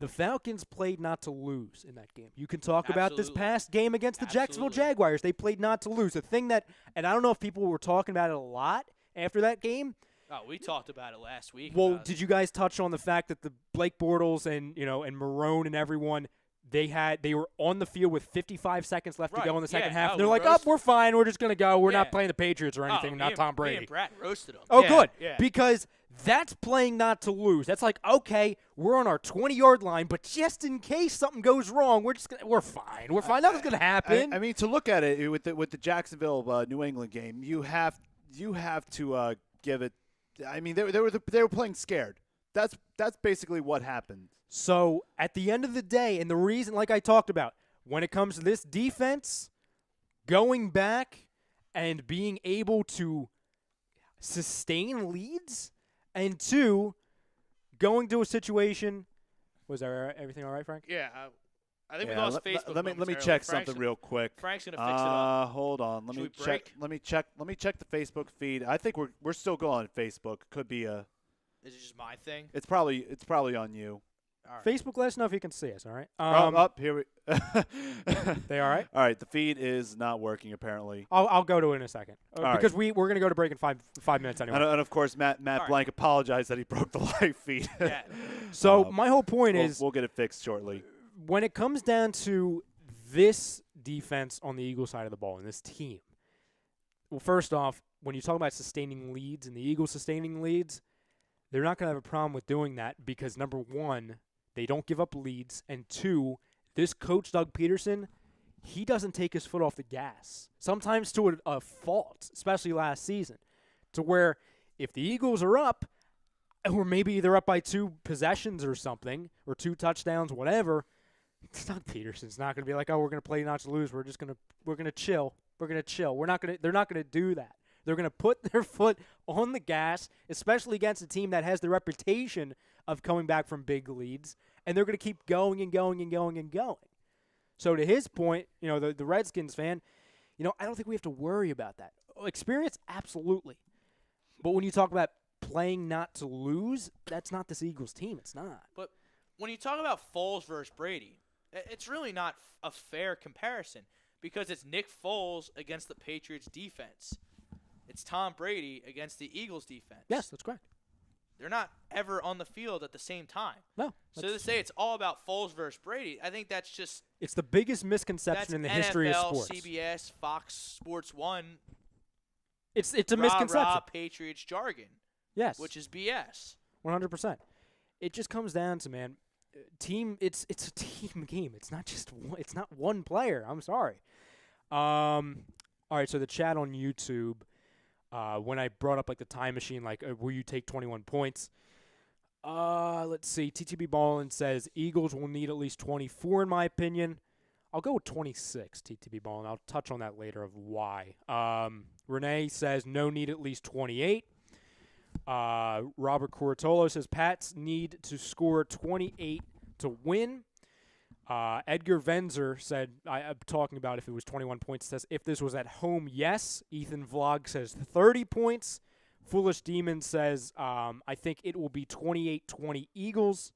the Falcons played not to lose in that game. You can talk about this Absolutely. past game against the Jacksonville Absolutely. Jaguars. They played not to lose. The thing that, and I don't know if people were talking about it a lot after that game. Oh, we talked about it last week. Well, about did you guys touch on the fact that the Blake Bortles and and Marone and everyone they were on the field with 55 seconds left to Right, go in the second yeah, half, no, and they're we like, roasted- we're fine. We're just gonna go. We're not Yeah. playing the Patriots or anything. me Not and- Tom Me Brady." and Brett roasted him. Oh, Yeah, good. Yeah. Because that's playing not to lose. That's like, okay, we're on our 20-yard line, but just in case something goes wrong, we're fine. We're fine. Nothing's gonna happen. I mean, to look at it with the Jacksonville New England game, you have to give it. I mean, they were playing scared. That's basically what happened. So at the end of the day, and the reason, like I talked about, when it comes to this defense, going back and being able to sustain leads, and two, going to a situation. Was everything all right, Frank? Yeah. I think we Yeah, lost Facebook. Let me momentarily. check Frank's something real quick. Frank's gonna fix it up. Hold on. Let Should me we check. break? Let me check the Facebook feed. I think we're still going on Facebook. Could be Is it just my thing? It's probably on you. All right. Facebook, let us know if you can see us. All right. Up here we. They all right? All right. The feed is not working apparently. I'll go to it in a second All because we're gonna go to break in five minutes anyway. And of course, Matt right. Blank apologized that he broke the live feed. Yeah. So my whole point is, we'll get it fixed shortly. when it comes down to this defense on the Eagles side of the ball and this team, well, first off, when you talk about sustaining leads and the Eagles sustaining leads, they're not going to have a problem with doing that because, number one, they don't give up leads, and two, this coach, Doug Peterson, he doesn't take his foot off the gas, sometimes to a fault, especially last season, to where if the Eagles are up, or maybe they're up by 2 possessions or something, or 2 touchdowns, whatever, Doug Peterson's not going to be like, oh, we're going to play not to lose. We're gonna chill. They're not going to do that, They're going to put their foot on the gas, especially against a team that has the reputation of coming back from big leads, and they're going to keep going and going and going and going. So to his point, the Redskins fan, I don't think we have to worry about that. Experience, absolutely. But when you talk about playing not to lose, that's not this Eagles team. It's not. But when you talk about Foles versus Brady, it's really not a fair comparison because it's Nick Foles against the Patriots defense. It's Tom Brady against the Eagles defense. Yes, that's correct. They're not ever on the field at the same time. No. So to say it's all about Foles versus Brady, I think that's just – it's the biggest misconception in the history of sports. CBS, Fox Sports 1. It's a misconception. Patriots jargon. Yes. Which is BS. 100%. It just comes down to, man, it's a team game. It's not just it's not one player. I'm sorry. All right, so the chat on YouTube, when I brought up like the time machine, like will you take 21 points? Let's see. TTB Ballin says Eagles will need at least 24 in my opinion. I'll go with 26, TTB Ballin. I'll touch on that later of why. Renee says no need at least 28. Robert Cortolo says Pats need to score 28 to win. Edgar Venzer said, I'm talking about if it was 21 points, says if this was at home, yes. Ethan Vlog says 30 points. Foolish Demon says, I think it will be 28-20 Eagles.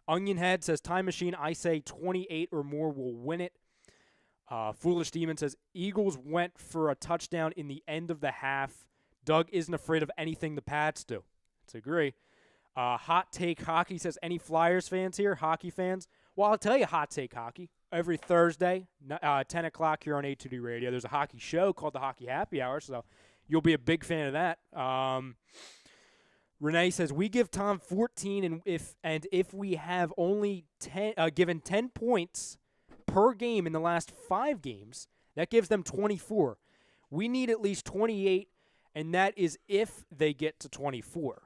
Onionhead says, Time Machine, I say 28 or more will win it. Foolish Demon says, Eagles went for a touchdown in the end of the half. Doug isn't afraid of anything the Pats do. Let's agree. Hot Take Hockey says, any Flyers fans here? Hockey fans? Well, I'll tell you Hot Take Hockey. Every Thursday, 10 o'clock here on A2D Radio, there's a hockey show called the Hockey Happy Hour, so you'll be a big fan of that. Renee says, we give Tom 14, and if we have only given 10 points per game in the last 5 games, that gives them 24. We need at least 28, and that is if they get to 24.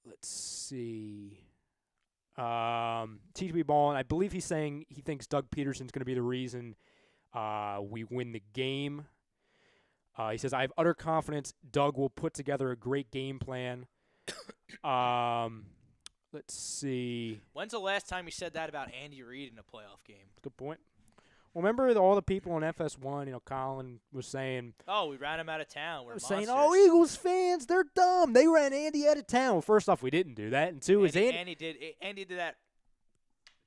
Let's see. TTB Ballin, I believe he's saying he thinks Doug Peterson's going to be the reason we win the game. He says, I have utter confidence Doug will put together a great game plan. Let's see. When's the last time you said that about Andy Reid in a playoff game? Good point. Well, remember all the people on FS1, Colin was saying. Oh, we ran him out of town. We're saying, monsters. oh, Eagles fans, they're dumb. They ran Andy out of town. Well, first off, we didn't do that. And two, Andy did that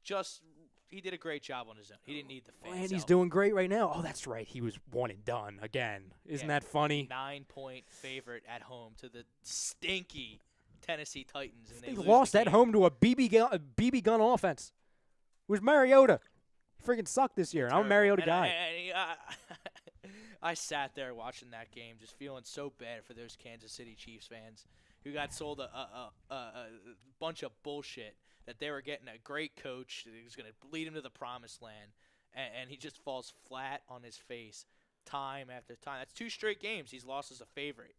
just – he did a great job on his own. He didn't need the fans. And he's doing great right now. Oh, that's right. He was one and done again. Isn't that funny? 9-point favorite at home to the stinky Tennessee Titans. And they lost at home to a BB gun offense. It was Mariota. He freaking sucked this year. And I'm a Mariota guy. I sat there watching that game just feeling so bad for those Kansas City Chiefs fans who got sold a bunch of bullshit. That they were getting a great coach that was going to lead him to the promised land, and he just falls flat on his face time after time. That's 2 straight games he's lost as a favorite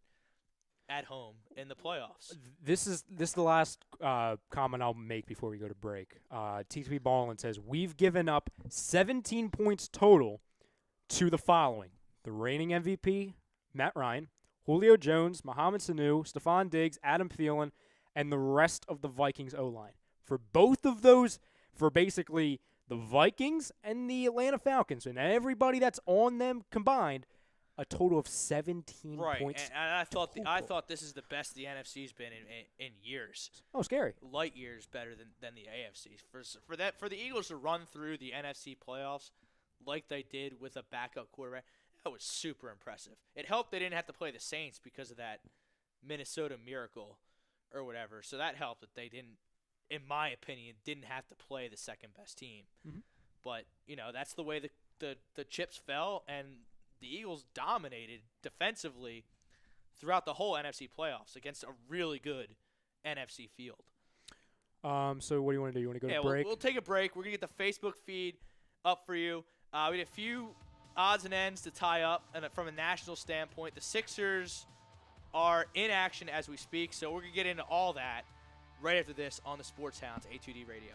at home in the playoffs. This is the last comment I'll make before we go to break. TTB Ballin says, we've given up 17 points total to the following. The reigning MVP, Matt Ryan, Julio Jones, Mohamed Sanu, Stephon Diggs, Adam Thielen, and the rest of the Vikings O-line. For both of those, for basically the Vikings and the Atlanta Falcons, and everybody that's on them combined, a total of 17 points. And I thought this is the best the NFC's been in years. Oh, scary! Light years better than the AFC. For the Eagles to run through the NFC playoffs like they did with a backup quarterback, that was super impressive. It helped they didn't have to play the Saints because of that Minnesota miracle or whatever. So that helped that they didn't. In my opinion, didn't have to play the second best team. Mm-hmm. But, that's the way the chips fell, and the Eagles dominated defensively throughout the whole NFC playoffs against a really good NFC field. So what do you want to do? You want to go to break? We'll take a break. We're going to get the Facebook feed up for you. We had a few odds and ends to tie up, and from a national standpoint, the Sixers are in action as we speak, so we're going to get into all that right after this on the Sports Hounds, A2D Radio.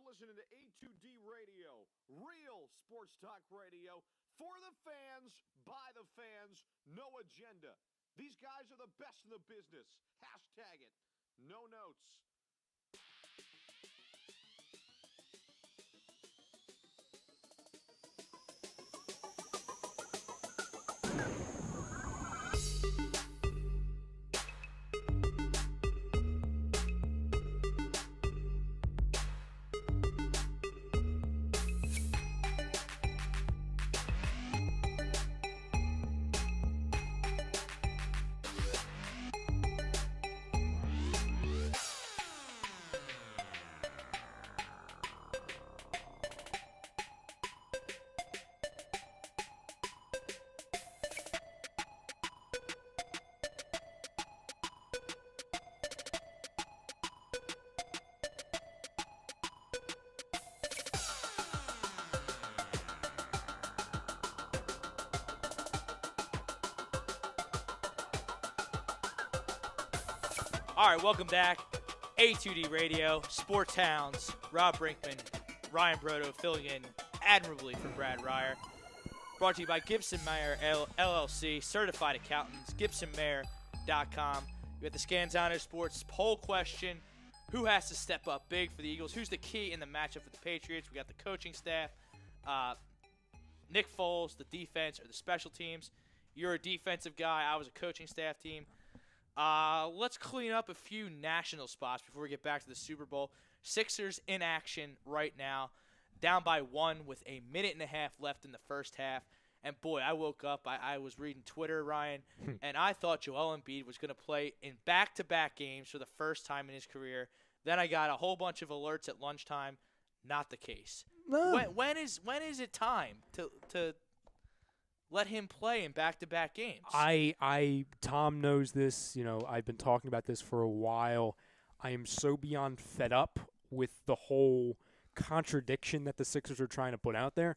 listening to A2D Radio, real sports talk radio for the fans, by the fans, no agenda. These guys are the best in the business. Hashtag it. No notes. All right, welcome back. A2D Radio, Sports Hounds, Rob Brinkman, Ryan Brodo filling in admirably for Brad Ryer. Brought to you by Gibson Mayer LLC, certified accountants, gibsonmayer.com. We got the Scanzano Sports poll question. Who has to step up big for the Eagles? Who's the key in the matchup with the Patriots? We got the coaching staff, Nick Foles, the defense, or the special teams. You're a defensive guy. I was a coaching staff team. Let's clean up a few national spots before we get back to the Super Bowl. Sixers in action right now, down by 1 with a minute and a half left in the first half. And, boy, I woke up. I was reading Twitter, Ryan, and I thought Joel Embiid was going to play in back-to-back games for the first time in his career. Then I got a whole bunch of alerts at lunchtime. Not the case. No. When is it time to let him play in back-to-back games? Tom knows this. You know, I've been talking about this for a while. I am so beyond fed up with the whole contradiction that the Sixers are trying to put out there.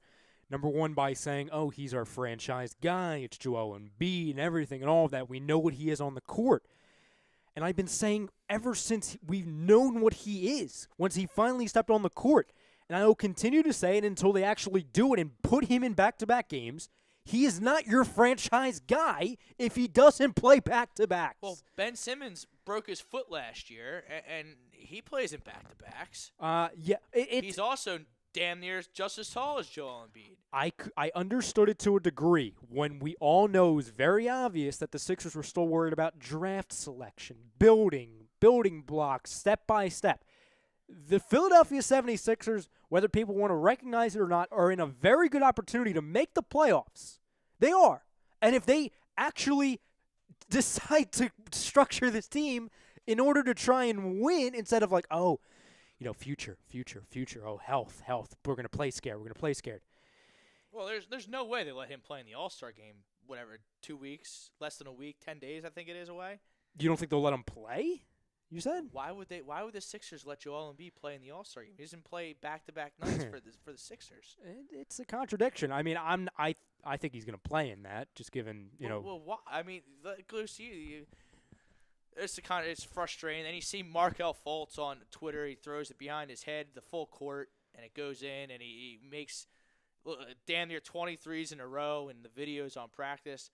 Number one, by saying, oh, he's our franchise guy, it's Joel Embiid and everything and all of that. We know what he is on the court. And I've been saying ever since we've known what he is, once he finally stepped on the court. And I will continue to say it until they actually do it and put him in back-to-back games. He is not your franchise guy if he doesn't play back-to-backs. Well, Ben Simmons broke his foot last year, and he plays in back-to-backs. Yeah. He's also damn near just as tall as Joel Embiid. I understood it to a degree when we all know it was very obvious that the Sixers were still worried about draft selection, building blocks, step by step. The Philadelphia 76ers, whether people want to recognize it or not, are in a very good opportunity to make the playoffs. They are. And if they actually decide to structure this team in order to try and win instead of like, oh, you know, future, oh, health, we're going to play scared. Well, there's no way they let him play in the All-Star game, whatever, 2 weeks, less than a week, 10 days, I think it is away. You don't think they'll let him play? You said? Why would the Sixers let Joel Embiid play in the All-Star game? He doesn't play back-to-back nights for the Sixers. It's a contradiction. I mean, I think he's going to play in that, just given, you know. Well, why? I mean, it goes to you. It's frustrating. Then you see Markelle Fultz on Twitter. He throws it behind his head, the full court, and it goes in, and he makes damn near 23s in a row, and the videos on practice.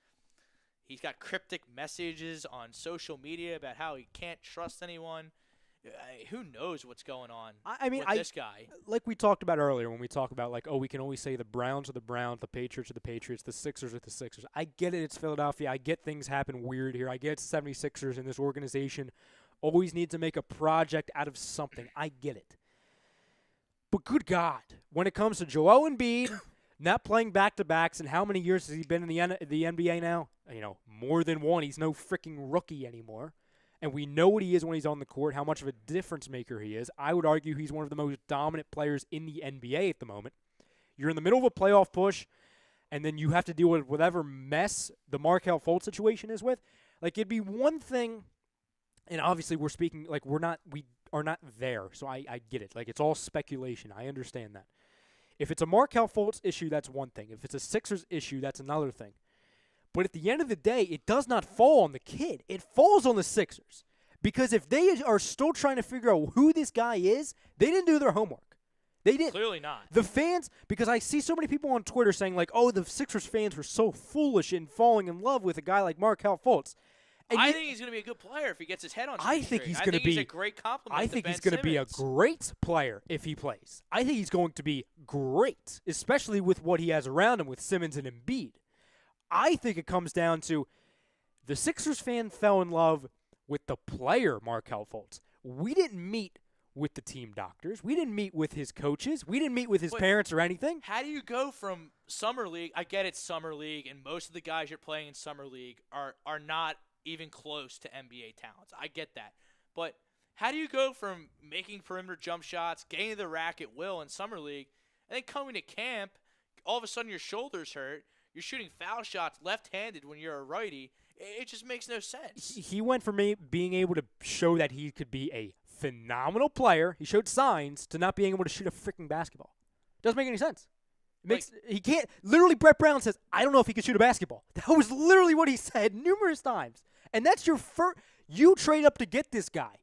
He's got cryptic messages on social media about how he can't trust anyone. Who knows what's going on with this guy? Like we talked about earlier when we talk about, like, oh, we can always say the Browns are the Browns, the Patriots are the Patriots, the Sixers are the Sixers. I get it. It's Philadelphia. I get things happen weird here. I get it's 76ers and this organization always needs to make a project out of something. I get it. But good God, when it comes to Joel Embiid not playing back-to-backs, and how many years has he been in the NBA now? You know, more than one. He's no freaking rookie anymore. And we know what he is when he's on the court, how much of a difference maker he is. I would argue he's one of the most dominant players in the NBA at the moment. You're in the middle of a playoff push, and then you have to deal with whatever mess the Markelle Fultz situation is with. Like, it'd be one thing, and obviously we are not there, so I get it. Like, it's all speculation. I understand that. If it's a Markelle Fultz issue, that's one thing. If it's a Sixers issue, that's another thing. But at the end of the day, it does not fall on the kid. It falls on the Sixers. Because if they are still trying to figure out who this guy is, they didn't do their homework. They didn't. Clearly not. The fans, because I see so many people on Twitter saying, like, oh, the Sixers fans were so foolish in falling in love with a guy like Markelle Fultz. And I think he's going to be a good player if he gets his head on straight. I think he's going to be. He's a great compliment. I think to he's Ben going to be a Simmons. great player if he plays. I think he's going to be great, especially with what he has around him with Simmons and Embiid. I think it comes down to the Sixers fan fell in love with the player Markelle Fultz. We didn't meet with the team doctors. We didn't meet with his coaches. We didn't meet with his parents or anything. How do you go from Summer League? I get it's Summer League, and most of the guys you're playing in Summer League are not even close to NBA talents. I get that. But how do you go from making perimeter jump shots, getting to the rack at will in Summer League, and then coming to camp, all of a sudden your shoulder's hurt, you're shooting foul shots left-handed when you're a righty? It just makes no sense. He went from being able to show that he could be a phenomenal player. He showed signs to not being able to shoot a freaking basketball. Doesn't make any sense. He can't. Literally, Brett Brown says, "I don't know if he can shoot a basketball." That was literally what he said numerous times. And that's your first. You trade up to get this guy.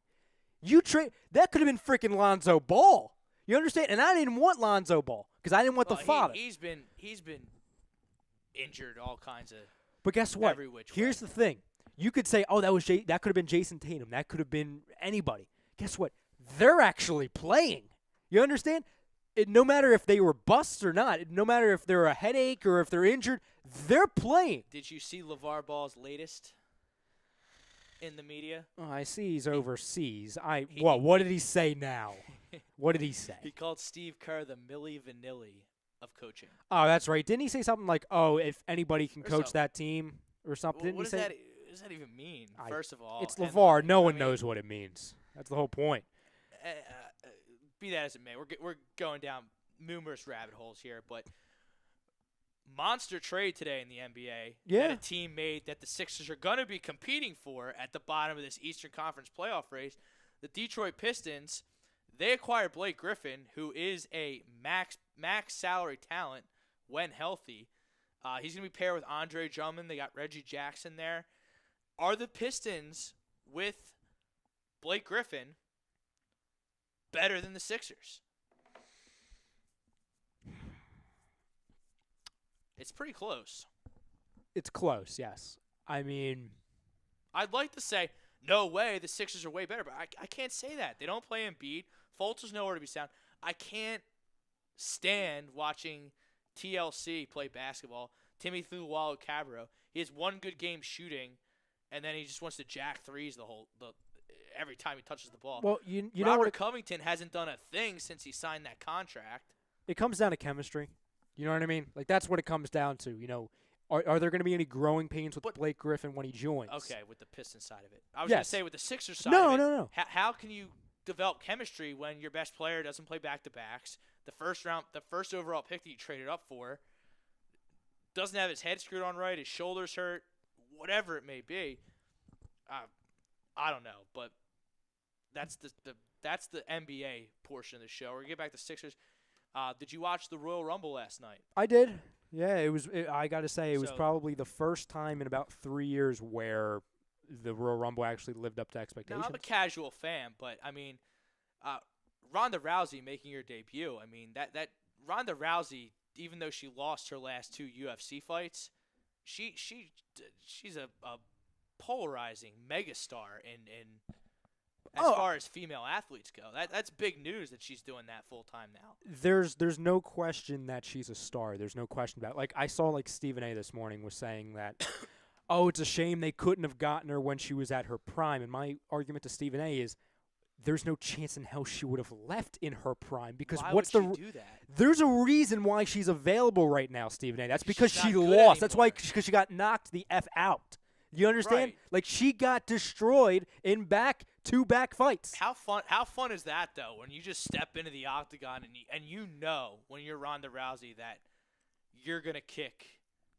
That could have been freaking Lonzo Ball. You understand? And I didn't want Lonzo Ball because I didn't want the father. He's been injured all kinds of. But guess what? Every which Here's way. the thing. You could say, "Oh, that could have been Jason Tatum. That could have been anybody." Guess what? They're actually playing. You understand? No matter if they were busts or not, no matter if they're a headache or if they're injured, they're playing. Did you see LeVar Ball's latest in the media? Oh, I see he's overseas. What did he say now? What did he say? He called Steve Kerr the Milli Vanilli of coaching. Oh, that's right. Didn't he say something like, "Oh, if anybody can Or coach something. that team," or something? Didn't What he say? what does that even mean? First of all, It's and LeVar. like, No I one mean, knows what it means. That's the whole point. Be that as it may, we're going down numerous rabbit holes here, but monster trade today in the NBA. Yeah. That a team made that the Sixers are going to be competing for at the bottom of this Eastern Conference playoff race. The Detroit Pistons, they acquired Blake Griffin, who is a max salary talent when healthy. He's going to be paired with Andre Drummond. They got Reggie Jackson there. Are the Pistons with Blake Griffin better than the Sixers? It's pretty close. It's close, yes. I mean, I'd like to say, no way, the Sixers are way better, but I can't say that. They don't play Embiid. Fultz is nowhere to be found. I can't stand watching TLC play basketball. Timmy Cabarro. He has one good game shooting, and then he just wants to jack threes every time he touches the ball. well, you know Robert what? Covington hasn't done a thing since he signed that contract. It comes down to chemistry. You know what I mean? Like, that's what it comes down to. You know, are there going to be any growing pains with Blake Griffin when he joins? Okay, with the Pistons side of it. I was going to Yes. say with the Sixers side No, of it, no. How can you develop chemistry when your best player doesn't play back-to-backs? The first overall pick that you traded up for doesn't have his head screwed on right, his shoulders hurt, whatever it may be. I don't know, but that's the NBA portion of the show. We're going to get back to Sixers. Did you watch the Royal Rumble last night? I did. Yeah, I got to say, it was So- probably the first time in about 3 years where the Royal Rumble actually lived up to Now, expectations. I'm a casual fan, but I mean, Ronda Rousey making her debut. I mean, that Ronda Rousey, even though she lost her last 2 UFC fights, she's a polarizing megastar in as far as female athletes go. That's big news that she's doing that full time now. There's no question that she's a star. There's no question about it. Like, I saw, like, Stephen A. this morning was saying that, oh, it's a shame they couldn't have gotten her when she was at her prime. And my argument to Stephen A. is there's no chance in hell she would have left in her prime because Why what's would the she do that? There's a reason why she's available right now, Stephen A. That's because She's she not good lost. That's why anymore. because she got knocked the F out. You understand? Right. Like, she got destroyed in back-to-back fights. How fun is that though? When you just step into the octagon and you know when you're Ronda Rousey that you're gonna kick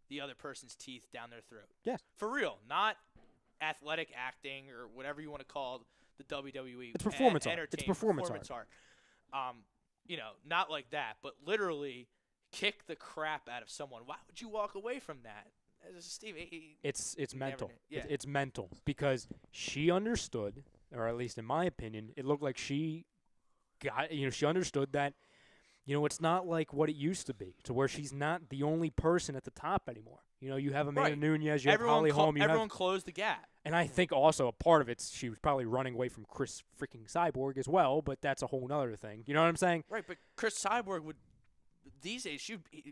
the other person's teeth down their throat. Yes. For real, not athletic acting or whatever you want to call the WWE. It's performance art. Entertainment, It's performance art. Not like that, but literally kick the crap out of someone. Why would you walk away from that? Steve, It's mental. Yeah. It's mental because she understood, or at least in my opinion, it looked like she got. She understood that it's not like what it used to be, to where she's not the only person at the top anymore. You have Amanda Right. Nunez, you have Holly Holm. Everyone closed the gap. And I think also a part of it's she was probably running away from Chris freaking Cyborg as well, but that's a whole other thing. You know what I'm saying? Right, but Chris Cyborg would these days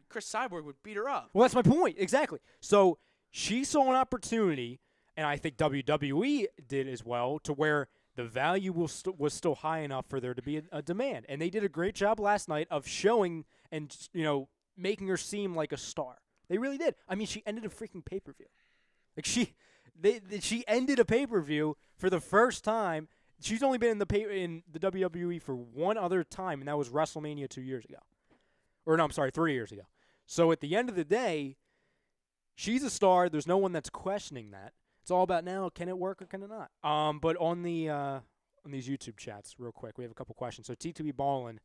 Chris Cyborg would beat her up. Well, that's my point. Exactly. So she saw an opportunity, and I think WWE did as well, to where the value was still high enough for there to be a demand. And they did a great job last night of showing and, making her seem like a star. They really did. I mean, she ended a freaking pay-per-view. Like, she ended a pay-per-view for the first time. She's only been in the WWE for one other time, and that was WrestleMania 2 years ago. Or no, I'm sorry, 3 years ago. So at the end of the day, she's a star. There's no one that's questioning that. It's all about now, can it work or can it not? But on these YouTube chats, real quick, we have a couple questions. So T2B Ballin,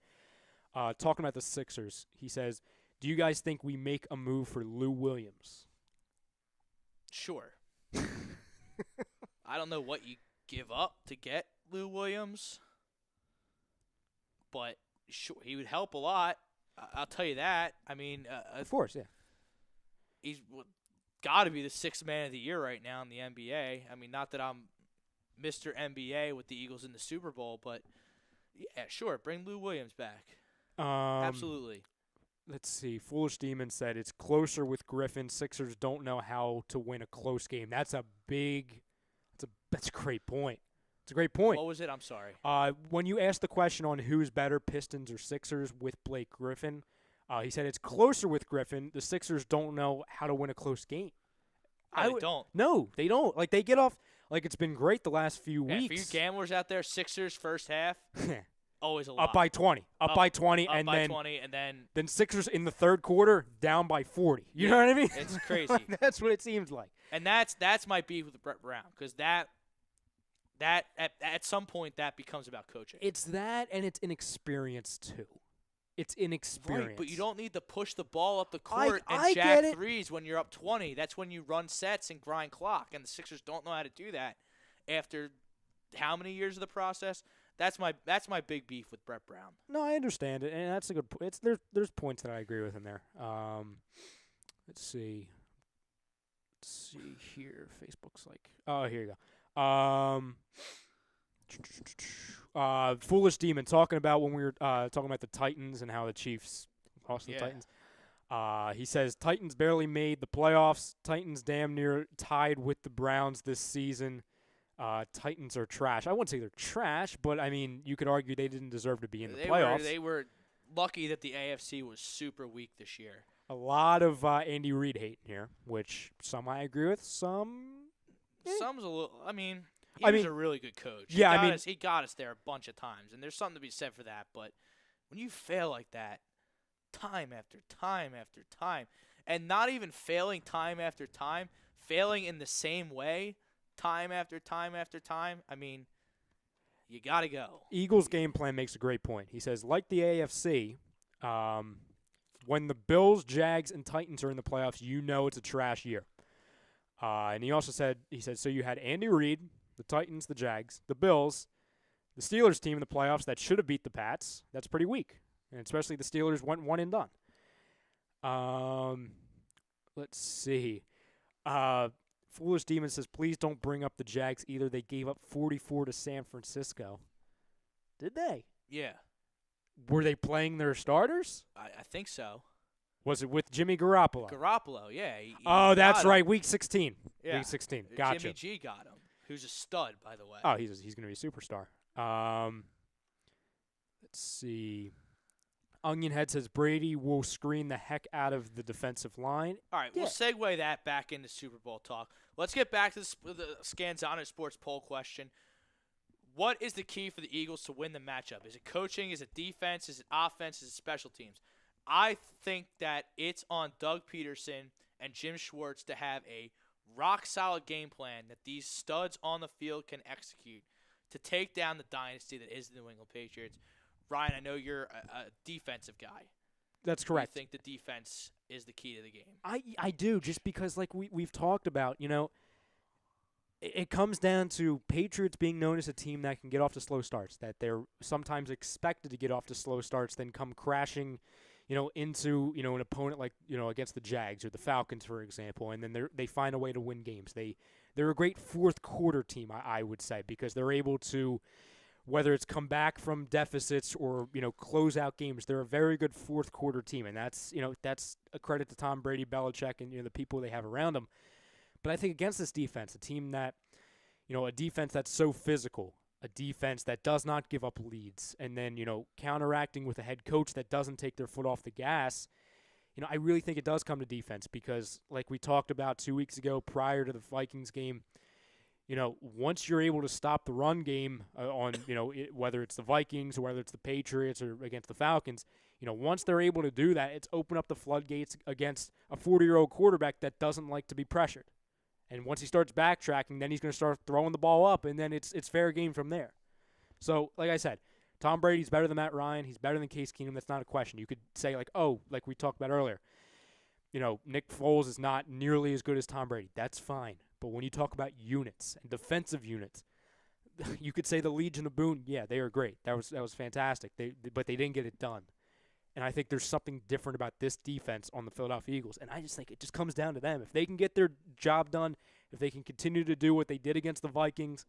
talking about the Sixers, he says, do you guys think we make a move for Lou Williams? Sure. I don't know what you give up to get Lou Williams, but sure, he would help a lot. I'll tell you that. I mean, of course, yeah. He's got to be the 6th man of the year right now in the NBA. I mean, not that I'm Mr. NBA with the Eagles in the Super Bowl, but yeah, sure, bring Lou Williams back. Absolutely. Let's see. Foolish Demon said it's closer with Griffin. Sixers don't know how to win a close game. That's a great point. It's a great point. What was it? I'm sorry. When you asked the question on who's better, Pistons or Sixers, with Blake Griffin, he said it's closer with Griffin. The Sixers don't know how to win a close game. They don't. No, they don't. Like, they get off. Like, it's been great the last few weeks. For you gamblers out there, Sixers first half, always a lot. Up by 20. Up by 20. Up and by then 20, and then Sixers in the third quarter down by 40. You know what I mean? It's crazy. That's what it seems like. And that's my beef with Brett Brown, because that at some point that becomes about coaching. It's that, and it's inexperience too. It's inexperience. Right, but you don't need to push the ball up the court I and get jack it. threes when you're up 20. That's when you run sets and grind clock, and the Sixers don't know how to do that after how many years of the process? That's my big beef with Brett Brown. No, I understand it, and that's a good point. There's points that I agree with in there. Let's see. Let's see here. Facebook's like, oh, here you go. Foolish Demon talking about when we were talking about the Titans and how the Chiefs lost to the Titans. He says Titans barely made the playoffs. Titans damn near tied with the Browns this season. Titans are trash. I wouldn't say they're trash, but I mean, you could argue they didn't deserve to be in the playoffs. They were lucky that the AFC was super weak this year. A lot of Andy Reid hate here, which some I agree with, some. Some's a little. I mean, he was a really good coach. Yeah, he got us there a bunch of times, and there's something to be said for that. But when you fail like that, time after time after time, and not even failing time after time, failing in the same way, time after time after time, I mean, you got to go. Eagles' game plan makes a great point. He says, like the AFC, when the Bills, Jags, and Titans are in the playoffs, you know it's a trash year. And he also said, so you had Andy Reid, the Titans, the Jags, the Bills, the Steelers team in the playoffs that should have beat the Pats. That's pretty weak. And especially the Steelers went one and done. Let's see. Foolish Demon says, please don't bring up the Jags either. They gave up 44 to San Francisco. Did they? Yeah. Were they playing their starters? I think so. Was it with Jimmy Garoppolo? Garoppolo, yeah. He that's got right. him. Week 16. Yeah. Week 16. Gotcha. Jimmy G got him, who's a stud, by the way. Oh, he's going to be a superstar. Let's see. Onionhead says Brady will screen the heck out of the defensive line. All right, we'll segue that back into Super Bowl talk. Let's get back to the Scanzano Sports poll question. What is the key for the Eagles to win the matchup? Is it coaching? Is it defense? Is it offense? Is it special teams? I think that it's on Doug Peterson and Jim Schwartz to have a rock-solid game plan that these studs on the field can execute to take down the dynasty that is the New England Patriots. Ryan, I know you're a defensive guy. That's correct. I think the defense is the key to the game. I do, just because like we've talked about, it comes down to Patriots being known as a team that can get off to slow starts, that they're sometimes expected to get off to slow starts, then come crashing, into, an opponent like, against the Jags or the Falcons, for example, and then they find a way to win games. They're a great fourth quarter team, I would say, because they're able to, whether it's come back from deficits or, close out games, they're a very good fourth quarter team, and that's a credit to Tom Brady, Belichick, and, the people they have around them. But I think against this defense, a team that, a defense that's so physical, a defense that does not give up leads, and then, counteracting with a head coach that doesn't take their foot off the gas, I really think it does come to defense because, like we talked about 2 weeks ago prior to the Vikings game, once you're able to stop the run game on, whether it's the Vikings or whether it's the Patriots or against the Falcons, once they're able to do that, it's open up the floodgates against a 40-year-old quarterback that doesn't like to be pressured. And once he starts backtracking, then he's going to start throwing the ball up, and then it's fair game from there. So, like I said, Tom Brady's better than Matt Ryan. He's better than Case Keenum. That's not a question. You could say, like we talked about earlier, Nick Foles is not nearly as good as Tom Brady. That's fine. But when you talk about units and defensive units, you could say the Legion of Boone, yeah, they are great. That was fantastic. But they didn't get it done. And I think there's something different about this defense on the Philadelphia Eagles. And I just think it just comes down to them. If they can get their job done, if they can continue to do what they did against the Vikings,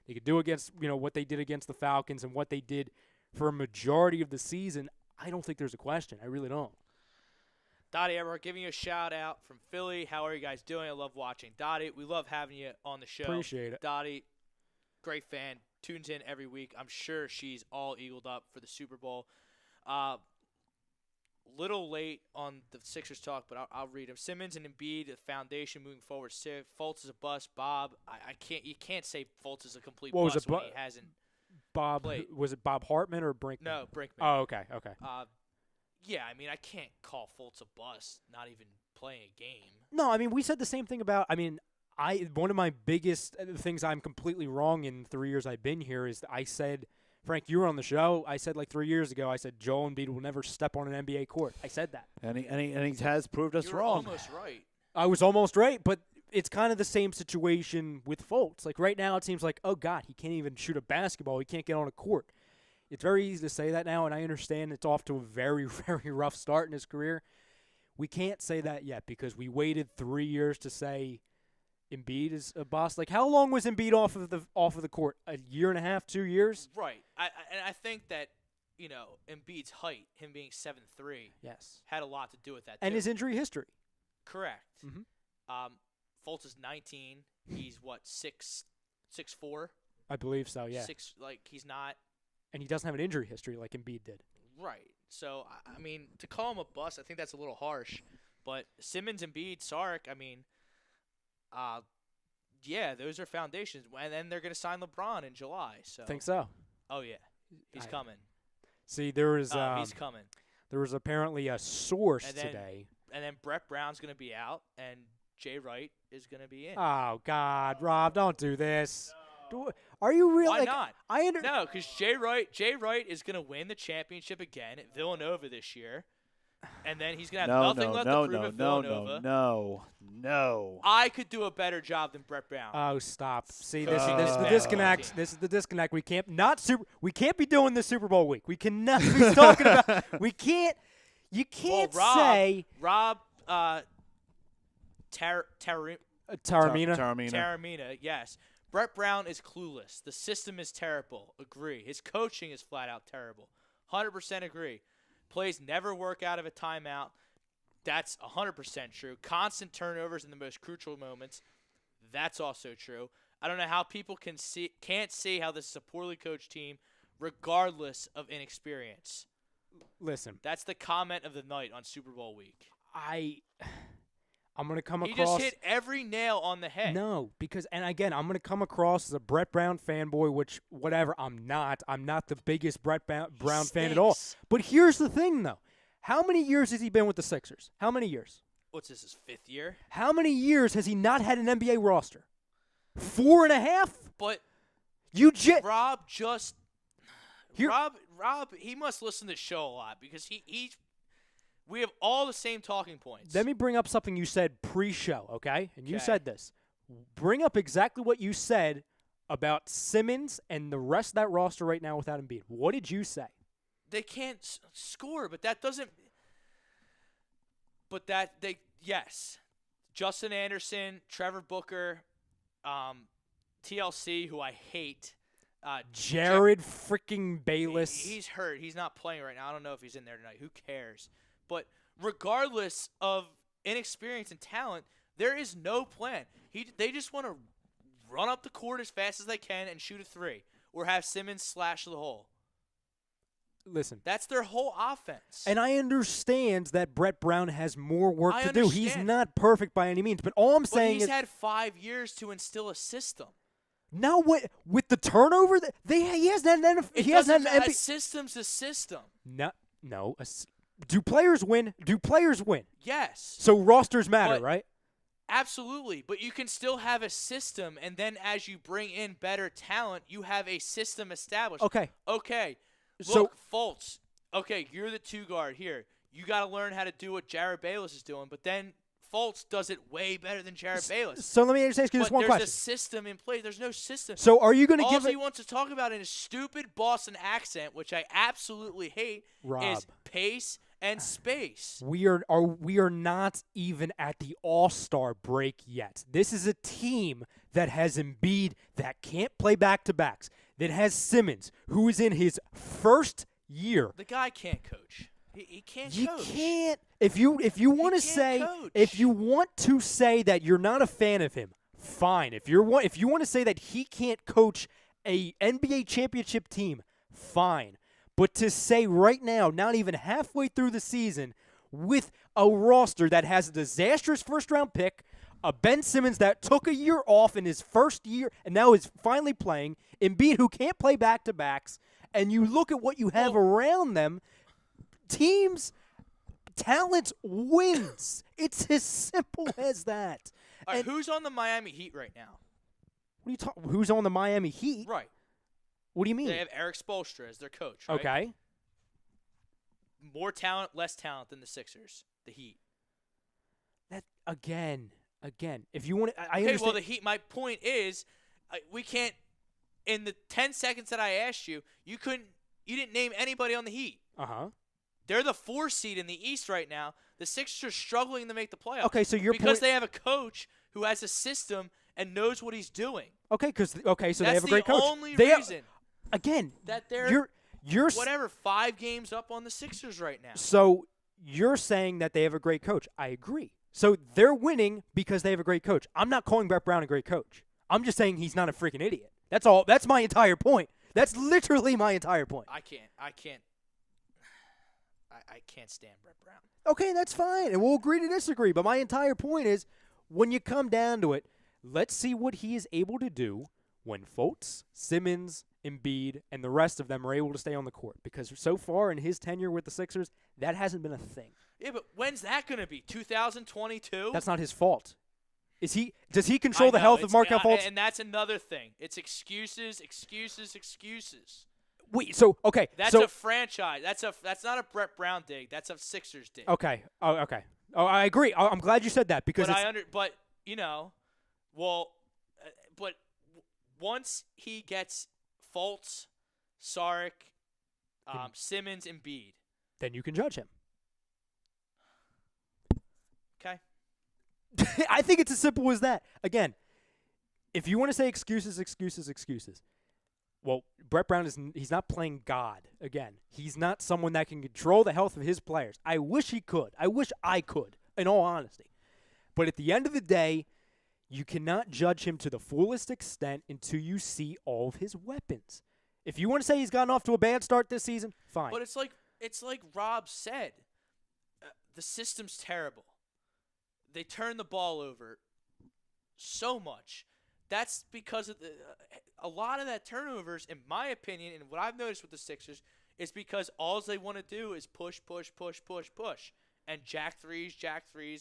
they could do against, what they did against the Falcons and what they did for a majority of the season, I don't think there's a question. I really don't. Dottie Everett, giving you a shout-out from Philly. How are you guys doing? I love watching. Dottie, we love having you on the show. Appreciate it. Dottie, great fan, tunes in every week. I'm sure she's all eagled up for the Super Bowl. Little late on the Sixers talk, but I'll read them. Simmons and Embiid, the foundation moving forward. Fultz is a bust. Bob, you can't say Fultz is a complete bust when he hasn't played. Was it Bob Hartman or Brinkman? No, Brinkman. Oh, okay. Yeah, I can't call Fultz a bust, not even playing a game. No, we said the same thing about, one of my biggest things I'm completely wrong in 3 years I've been here is that I said, Frank, you were on the show. I said 3 years ago, I said Joel Embiid will never step on an NBA court. I said that. And he has proved us wrong. You were almost right. I was almost right, but it's kind of the same situation with Fultz. Like right now it seems like, oh, God, he can't even shoot a basketball. He can't get on a court. It's very easy to say that now, and I understand it's off to a very, very rough start in his career. We can't say that yet because we waited 3 years to say Embiid is a bust. Like, how long was Embiid off of the court? A year and a half, 2 years? Right. I think that, Embiid's height, him being 7'3", yes, had a lot to do with that, and too. his injury history. Correct. Mm-hmm. Fultz is 19. He's, 6'4"? I believe so, yeah. He's not. And he doesn't have an injury history like Embiid did. Right. So, to call him a bust, I think that's a little harsh. But Simmons, Embiid, Sark, yeah, those are foundations. And then they're going to sign LeBron in July. So. Think so? Oh, yeah. He's coming. See, there was he's coming. There was apparently a source today. And then Brett Brown's going to be out, and Jay Wright is going to be in. Oh, God, Rob, don't do this. Are you really? Why not? No, because Jay Wright is going to win the championship again at Villanova this year, and then he's going to have nothing left to prove at Villanova. No. I could do a better job than Brett Brown. Oh, stop! See, this is the disconnect. This is the disconnect. We can't be doing this Super Bowl week. We cannot be talking about. We can't. You can't say Rob Taramina. Yes. Brett Brown is clueless. The system is terrible. Agree. His coaching is flat out terrible. 100% agree. Plays never work out of a timeout. That's 100% true. Constant turnovers in the most crucial moments. That's also true. I don't know how people can't see how this is a poorly coached team, regardless of inexperience. Listen. That's the comment of the night on Super Bowl week. I'm going to come across. He just hit every nail on the head. No, because, and again, I'm going to come across as a Brett Brown fanboy, which, whatever, I'm not. I'm not the biggest Brett Brown fan at all. But here's the thing, though. How many years has he been with the Sixers? How many years? What's this, his 5th year? How many years has he not had an NBA roster? 4.5? But Rob, he must listen to the show a lot because we have all the same talking points. Let me bring up something you said pre-show, okay? And you said this. bring up exactly what you said about Simmons and the rest of that roster right now without Embiid. What did you say? They can't score, but that doesn't. But that they yes, Justin Anderson, Trevor Booker, TLC, who I hate. Jared freaking Bayless. He's hurt. He's not playing right now. I don't know if he's in there tonight. Who cares? But regardless of inexperience and talent, there is no plan. They just want to run up the court as fast as they can and shoot a three, or have Simmons slash the hole. Listen. That's their whole offense. And I understand that Brett Brown has more work I to do. He's understand. not perfect by any means. But all I'm saying he's is had 5 years to instill a system. now with the turnover that he hasn't had A system's a system. No. Do players win? Do players win? Yes. So rosters matter, But- right? Absolutely, but you can still have a system, and then as you bring in better talent, you have a system established. Okay. Look, So- Fultz. Okay, you're the two guard here. You got to learn how to do what Jared Bayless is doing, but then Fultz does it way better than Jared Bayless. So let me ask you this But one there's question. a system in place. There's no system. So are you going to All give he it? wants to talk about in his stupid Boston accent, which I absolutely hate, Rob. is pace and space. We are not even at the All-Star break yet. This is a team that has Embiid that can't play back-to-backs, that has Simmons, who is in his first year. The guy can't coach. He can't You coach. can't. If you want to can't say coach. if you want to say that you're not a fan of him, fine. If you want to say that he can't coach a NBA championship team, fine. But to say right now, not even halfway through the season, with a roster that has a disastrous first-round pick, a Ben Simmons that took a year off in his first year and now is finally playing, Embiid who can't play back-to-backs, and you look at what you have around them, teams, talent wins. It's as simple as that. All right, And who's on the Miami Heat right now? what are you talking? Who's on the Miami Heat? Right. What do you mean? They have Eric Spoelstra as their coach, right? Okay. More talent, less talent than the Sixers, the Heat. That again. If you want to, I Okay, understand. well, the Heat, my point is, we can't, in the 10 seconds that I asked you, you didn't name anybody on the Heat. Uh-huh. They're the 4 seed in the East right now. The Sixers are struggling to make the playoffs. Okay, so your because point. they have a coach who has a system and knows what he's doing. So That's they have a great coach. the only They reason again. that they're You're whatever 5 games up on the Sixers right now. So you're saying that they have a great coach. I agree. So they're winning because they have a great coach. I'm not calling Brett Brown a great coach. I'm just saying he's not a freaking idiot. That's all. That's my entire point. That's literally my entire point. I can't stand Brett Brown. Okay, that's fine, and we'll agree to disagree. But my entire point is, when you come down to it, let's see what he is able to do when Fultz, Simmons, Embiid, and the rest of them are able to stay on the court. Because so far in his tenure with the Sixers, that hasn't been a thing. Yeah, but when's that going to be? 2022? That's not his fault. Does he control the health of Markelle Fultz? And that's another thing. It's excuses. Wait, so okay, That's so a franchise. That's not a Brett Brown dig. That's a Sixers dig. okay, okay. Oh, I agree. I'm glad you said that because But once he gets Fultz, Saric, Simmons, and Embiid, then you can judge him. okay? I think it's as simple as that. Again, if you want to say excuses, well, Brett Brown he's not playing God. Again, he's not someone that can control the health of his players. I wish he could. I wish I could, in all honesty. But at the end of the day, you cannot judge him to the fullest extent until you see all of his weapons. If you want to say he's gotten off to a bad start this season, fine. But it's like Rob said, the system's terrible. They turn the ball over so much. That's because of a lot of that turnovers, in my opinion, and what I've noticed with the Sixers, is because all they want to do is push, and jack threes,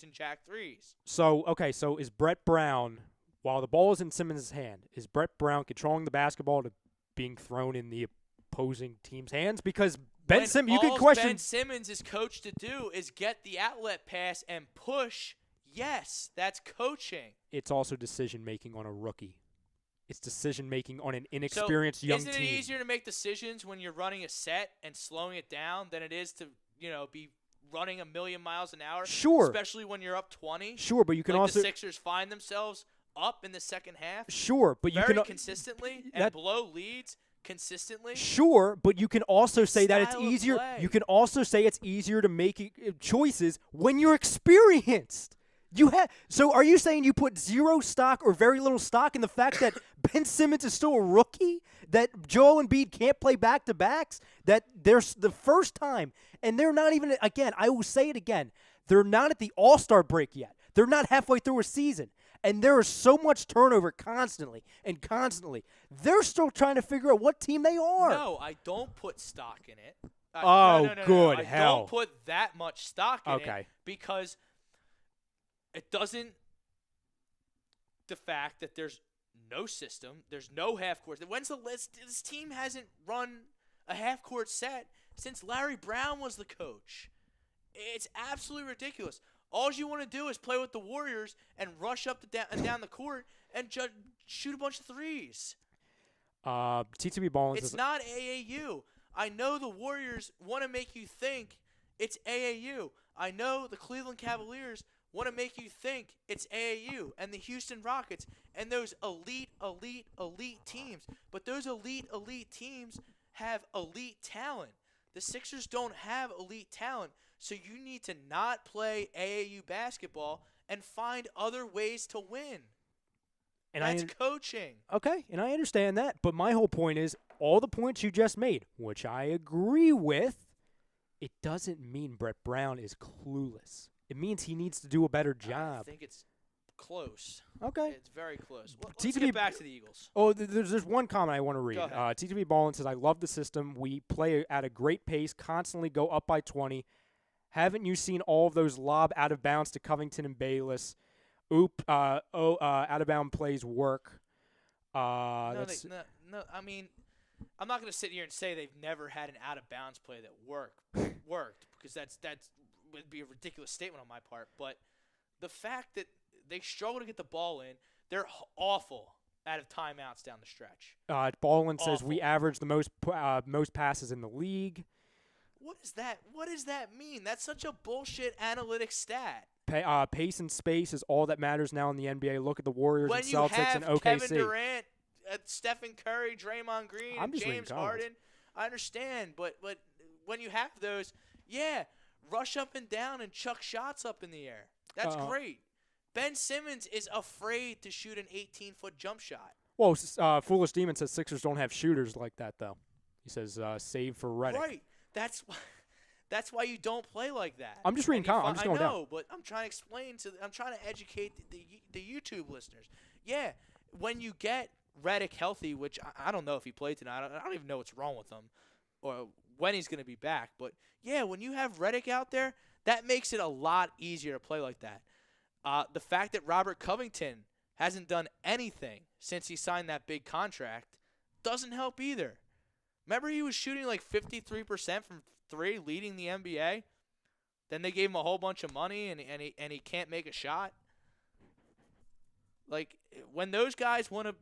and jack threes. So is Brett Brown, while the ball is in Simmons' hand, is Brett Brown controlling the basketball to being thrown in the opposing team's hands? Because Ben Simmons, you could question. Ben Simmons is coached to do is get the outlet pass and push. Yes, that's coaching. It's also decision-making on a rookie. It's decision-making on an inexperienced young team. Isn't it easier to make decisions when you're running a set and slowing it down than it is to, be running a million miles an hour? Sure. Especially when you're up 20. Sure, but you can also the Sixers find themselves up in the second half. Sure, but you very can consistently and blow leads consistently. Sure, but you can also say that it's Style of easier. play. You can also say it's easier to make choices when you're experienced. So are you saying you put zero stock or very little stock in the fact that Ben Simmons is still a rookie? That Joel Embiid can't play back-to-backs? That there's the first time, and they're not even, again, I will say it again, they're not at the All-Star break yet. They're not halfway through a season. And there is so much turnover constantly and constantly. They're still trying to figure out what team they are. No, I don't put stock in it. Oh, no, good I hell. don't put that much stock in Okay. it because it doesn't – the fact that there's no system, there's no half-court. When's the list? This team hasn't run a half-court set since Larry Brown was the coach. It's absolutely ridiculous. All you want to do is play with the Warriors and rush up and down the court and shoot a bunch of threes. TTB Ballin It's not AAU. I know the Warriors want to make you think it's AAU. I know the Cleveland Cavaliers want to make you think it's AAU, and the Houston Rockets and those elite teams. But those elite teams have elite talent. The Sixers don't have elite talent. So you need to not play AAU basketball and find other ways to win. And that's coaching. Okay, and I understand that. But my whole point is all the points you just made, which I agree with, it doesn't mean Brett Brown is clueless. It means he needs to do a better job. I think it's close. Okay. It's very close. Let's get back to the Eagles. Oh, there's one comment I want to read. Go ahead. TTB Ballin says, I love the system. We play at a great pace, constantly go up by 20. Haven't you seen all of those lob out of bounds to Covington and Bayless? Out of bound plays work. No. I mean, I'm not going to sit here and say they've never had an out of bounds play that worked because that's would be a ridiculous statement on my part. But the fact that they struggle to get the ball in, they're awful out of timeouts down the stretch. Ballin says we average the most passes in the league. What is that? What does that mean? That's such a bullshit analytic stat. Pace and space is all that matters now in the NBA. Look at the Warriors and Celtics and OKC. When you have Kevin Durant, Stephen Curry, Draymond Green, and James Harden, I understand. But when you have those, rush up and down and chuck shots up in the air. That's great. Ben Simmons is afraid to shoot an 18-foot jump shot. Well, Foolish Demon says Sixers don't have shooters like that, though. He says save for Redick. Right. That's why you don't play like that. I'm just reading comments. I'm just going down. I know, but I'm trying to I'm trying to educate the YouTube listeners. Yeah, when you get Redick healthy, which I don't know if he played tonight. I don't even know what's wrong with him or when he's going to be back. But, when you have Redick out there, that makes it a lot easier to play like that. The fact that Robert Covington hasn't done anything since he signed that big contract doesn't help either. Remember he was shooting like 53% from three, leading the NBA? Then they gave him a whole bunch of money, and he can't make a shot. Like, when those guys want to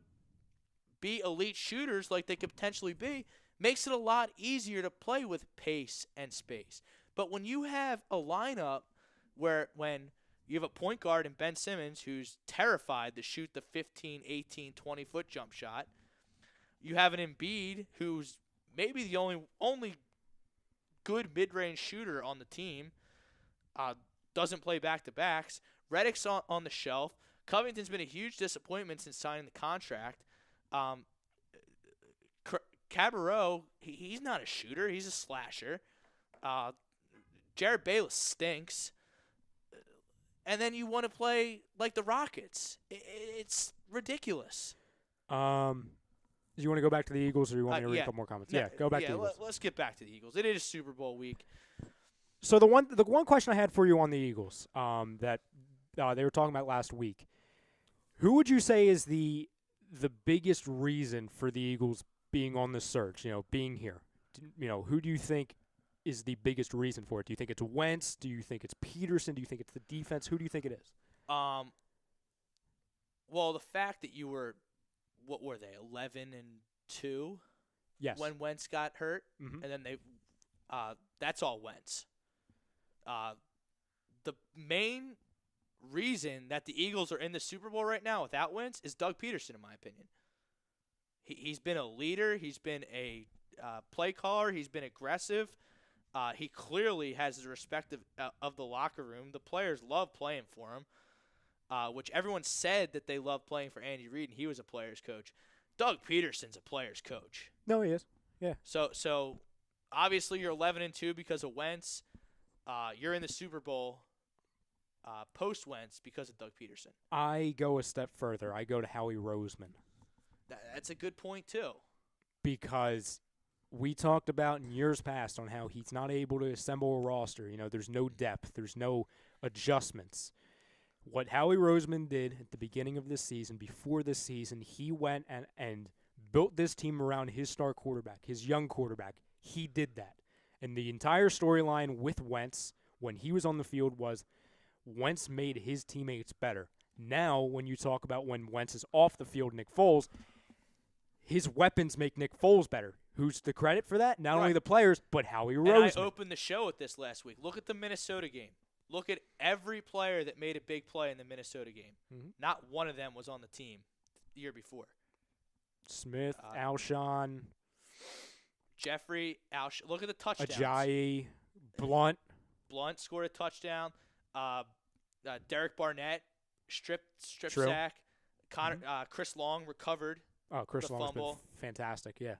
be elite shooters like they could potentially be, makes it a lot easier to play with pace and space. But when you have a lineup when you have a point guard in Ben Simmons who's terrified to shoot the 15, 18, 20-foot jump shot, you have an Embiid who's maybe the only good mid-range shooter on the team, doesn't play back-to-backs. Redick's on the shelf. Covington's been a huge disappointment since signing the contract. Cabarrot, he's not a shooter. He's a slasher. Jared Bayless stinks. And then you want to play like the Rockets. It's ridiculous. Do you want to go back to the Eagles, or do you want me to read a couple more comments? Go back to the Eagles. Let's get back to the Eagles. It is Super Bowl week. So the one question I had for you on the Eagles that they were talking about last week, who would you say is the biggest reason for the Eagles being on the search, being here? Who do you think is the biggest reason for it? Do you think it's Wentz? Do you think it's Peterson? Do you think it's the defense? Who do you think it is? Well, the fact that you were, what were they, 11-2? Yes. When Wentz got hurt, Mhm. and then that's all Wentz. The main reason that the Eagles are in the Super Bowl right now without Wentz is Doug Peterson, in my opinion. He's been a leader. He's been a play caller. He's been aggressive. He clearly has the respect of the locker room. The players love playing for him, which everyone said that they loved playing for Andy Reid, and he was a player's coach. Doug Peterson's a player's coach. No, he is. Yeah. So obviously you're 11-2 because of Wentz. You're in the Super Bowl post-Wentz because of Doug Peterson. I go a step further. I go to Howie Roseman. That's a good point, too. Because we talked about in years past on how he's not able to assemble a roster. You know, there's no depth. There's no adjustments. What Howie Roseman did at the beginning of this season, before this season, he went and built this team around his star quarterback, his young quarterback. He did that. And the entire storyline with Wentz when he was on the field was Wentz made his teammates better. Now, when you talk about when Wentz is off the field, Nick Foles, his weapons make Nick Foles better. Who's the credit for that? Not only the players, but Howie Roseman. And I opened the show with this last week. Look at the Minnesota game. Look at every player that made a big play in the Minnesota game. Mm-hmm. Not one of them was on the team the year before. Smith, Alshon, Jeffrey, look at the touchdowns. Ajayi, Blunt. Blunt scored a touchdown. Derek Barnett strip True. sack. Chris Long recovered. Oh, Chris the Long's been fumble. fantastic. Yeah.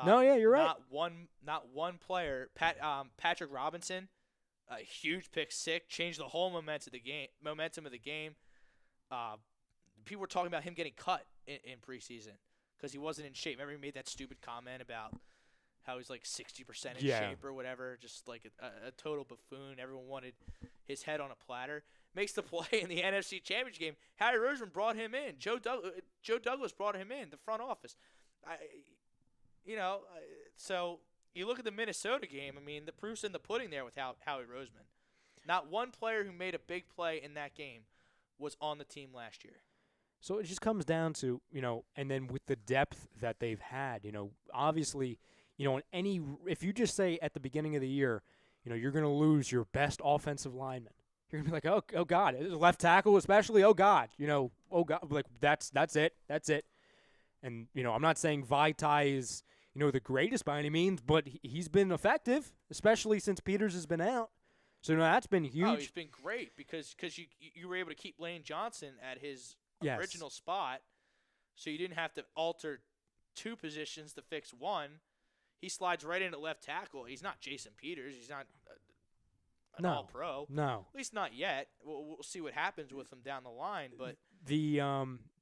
No, yeah, you're right. Not one player. Patrick Robinson, a huge pick six, changed the whole momentum of the game. People were talking about him getting cut in preseason because he wasn't in shape. Remember he made that stupid comment about how he's like 60% in shape or whatever, just like a total buffoon. Everyone wanted his head on a platter. Makes the play in the NFC Championship game. Howie Roseman brought him in. Joe Douglas brought him in, the front office. So you look at the Minnesota game, I mean, the proof's in the pudding there with Howie Roseman. Not one player who made a big play in that game was on the team last year. So it just comes down to, and then with the depth that they've had, obviously, if you just say at the beginning of the year, you're going to lose your best offensive lineman. You're going to be like, oh God, left tackle especially, oh God, oh God, like that's it. And, I'm not saying Vaitai is, the greatest by any means, but he's been effective, especially since Peters has been out. So, that's been huge. Oh, he's been great because you were able to keep Lane Johnson at his original spot, so you didn't have to alter two positions to fix one. He slides right into left tackle. He's not Jason Peters. He's not an all-pro. No. At least not yet. We'll see what happens with him down the line. But the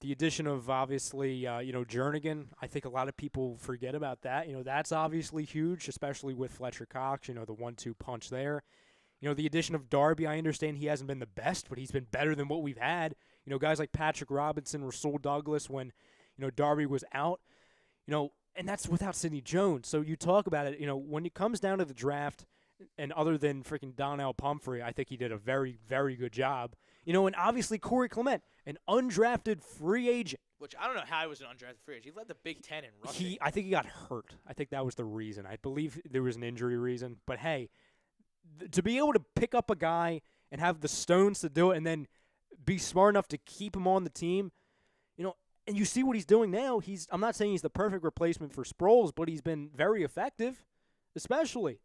addition of, obviously, Jernigan, I think a lot of people forget about that. That's obviously huge, especially with Fletcher Cox, the 1-2 punch there. The addition of Darby, I understand he hasn't been the best, but he's been better than what we've had. Guys like Patrick Robinson, Rasul Douglas when, Darby was out, and that's without Sidney Jones. So you talk about it, when it comes down to the draft, and other than freaking Donnell Pumphrey, I think he did a very, very good job. And obviously Corey Clement, an undrafted free agent. Which I don't know how he was an undrafted free agent. He led the Big Ten in rushing. I think he got hurt. I think that was the reason. I believe there was an injury reason. But, hey, to be able to pick up a guy and have the stones to do it and then be smart enough to keep him on the team, and you see what he's doing now. I'm not saying he's the perfect replacement for Sproles, but he's been very effective, especially.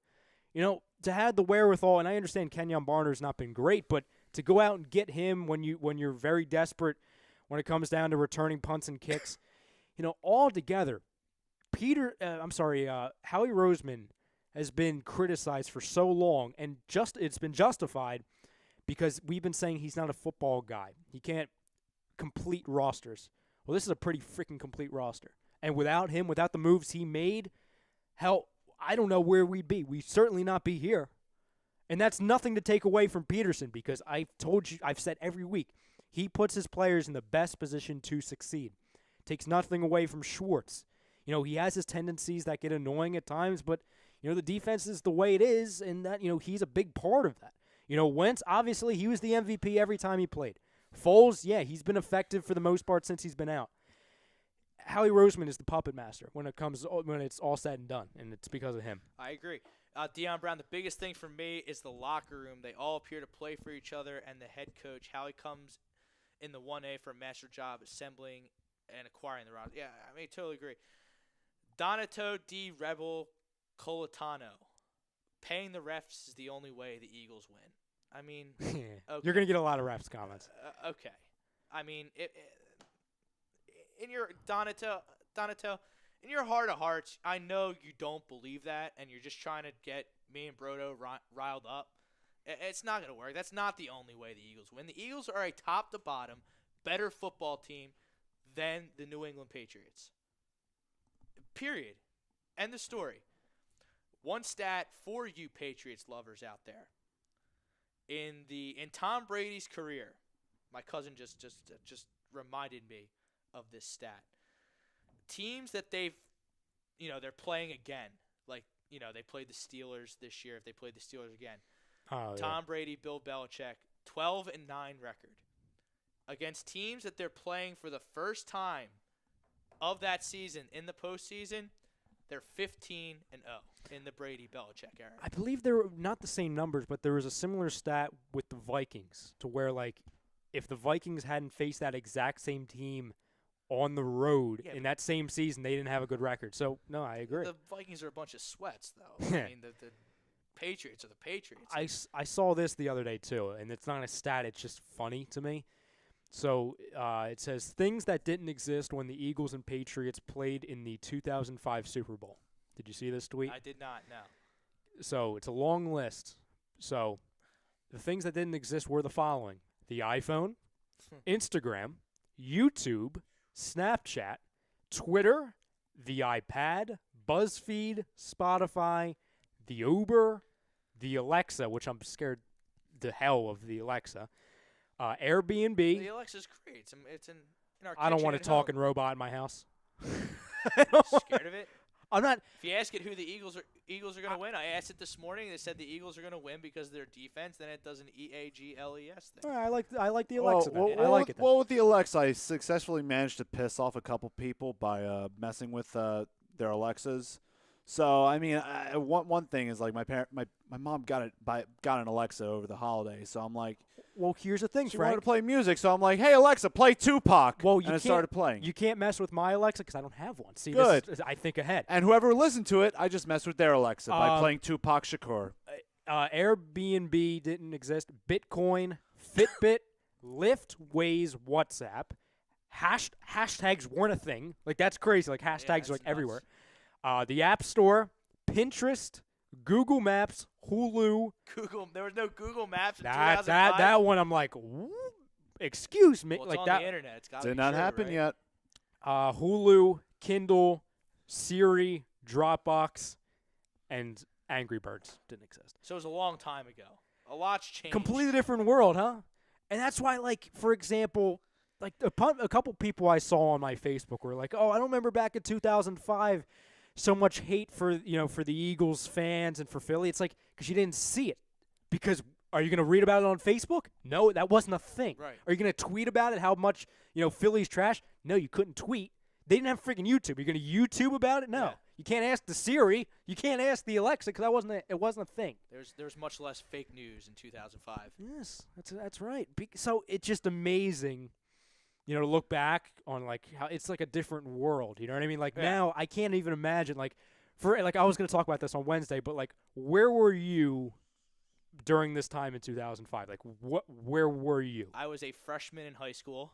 To have the wherewithal, and I understand Kenyon Barner's not been great, but to go out and get him when you're very desperate when it comes down to returning punts and kicks, all together, Howie Roseman has been criticized for so long, and it's been justified because we've been saying he's not a football guy. He can't complete rosters. Well, this is a pretty freaking complete roster. And without him, without the moves he made, hell, I don't know where we'd be. We'd certainly not be here. And that's nothing to take away from Peterson because I've said every week, he puts his players in the best position to succeed. Takes nothing away from Schwartz. He has his tendencies that get annoying at times, but, the defense is the way it is, and that, he's a big part of that. Wentz, obviously, he was the MVP every time he played. Foles, yeah, he's been effective for the most part since he's been out. Howie Roseman is the puppet master when it's all said and done, and it's because of him. I agree. Deion Brown, the biggest thing for me is the locker room. They all appear to play for each other, and the head coach, Howie comes in the 1A for a master job assembling and acquiring the roster. Yeah, I mean, totally agree. Donato D. Rebel Colatano. Paying the refs is the only way the Eagles win. I mean, okay. You're going to get a lot of refs comments. Okay. I mean, in your Donato, in your heart of hearts, I know you don't believe that, and you're just trying to get me and Brodo riled up. It's not going to work. That's not the only way the Eagles win. The Eagles are a top-to-bottom better football team than the New England Patriots. Period. End of story. One stat for you Patriots lovers out there. In Tom Brady's career, my cousin just reminded me of this stat. Teams that they're playing again, like, they played the Steelers this year. If they played the Steelers again, Tom Brady, Bill Belichick, 12-9 record against teams that they're playing for the first time of that season in the postseason. They're 15-0 in the Brady-Belichick era. I believe they're not the same numbers, but there was a similar stat with the Vikings to where, like, if the Vikings hadn't faced that exact same team on the road in that same season, they didn't have a good record. So, no, I agree. The Vikings are a bunch of sweats, though. I mean, the Patriots are the Patriots. I saw this the other day, too, and it's not a stat. It's just funny to me. So it says things that didn't exist when the Eagles and Patriots played in the 2005 Super Bowl. Did you see this tweet? I did not, no. So it's a long list. So the things that didn't exist were the following: the iPhone, Instagram, YouTube, Snapchat, Twitter, the iPad, BuzzFeed, Spotify, the Uber, the Alexa, which I'm scared to hell of the Alexa, Airbnb. The Alexa's great. It's in our kitchen. I don't want a at talking home. robot in my house. Scared of it? I'm not. If you ask it who the Eagles are going to win, I asked it this morning. They said the Eagles are going to win because of their defense. Then it does an EAGLES thing. All right, I like the Alexa. I like it. Well, with the Alexa, I successfully managed to piss off a couple people by messing with their Alexas. So I mean, one thing is like my mom got an Alexa over the holidays. So I'm like, well, here's the thing, she Frank. wanted to play music, so I'm like, hey Alexa, play Tupac. Well, and it started playing. You can't mess with my Alexa because I don't have one. See, Good. I think ahead. And whoever listened to it, I just messed with their Alexa by playing Tupac Shakur. Airbnb didn't exist. Bitcoin, Fitbit, Lyft, Waze, WhatsApp. Hashtags weren't a thing. Like, that's crazy. Like, hashtags are like everywhere. The App Store, Pinterest, Google Maps, Hulu. There was no Google Maps in 2005. That one, I'm like, excuse me. Well, it's like on that the internet. It's got to Did be not true, happen right? yet. Hulu, Kindle, Siri, Dropbox, and Angry Birds didn't exist. So it was a long time ago. A lot's changed. Completely different world, huh? And that's why, like, for example, like a couple people I saw on my Facebook were like, "Oh, I don't remember back in 2005, so much hate for the Eagles fans and for Philly." It's like because you didn't see it. Because are you going to read about it on Facebook? No, that wasn't a thing. Right. Are you going to tweet about it? How much Philly's trash? No, you couldn't tweet. They didn't have freaking YouTube. You're going to YouTube about it? No. Yeah. You can't ask the Siri. You can't ask the Alexa because it wasn't a thing. There's much less fake news in 2005. Yes, that's right. So it's just amazing, to look back on like how it's like a different world. You know what I mean? Like now I can't even imagine I was going to talk about this on Wednesday, but like where were you during this time in 2005? Like where were you? I was a freshman in high school.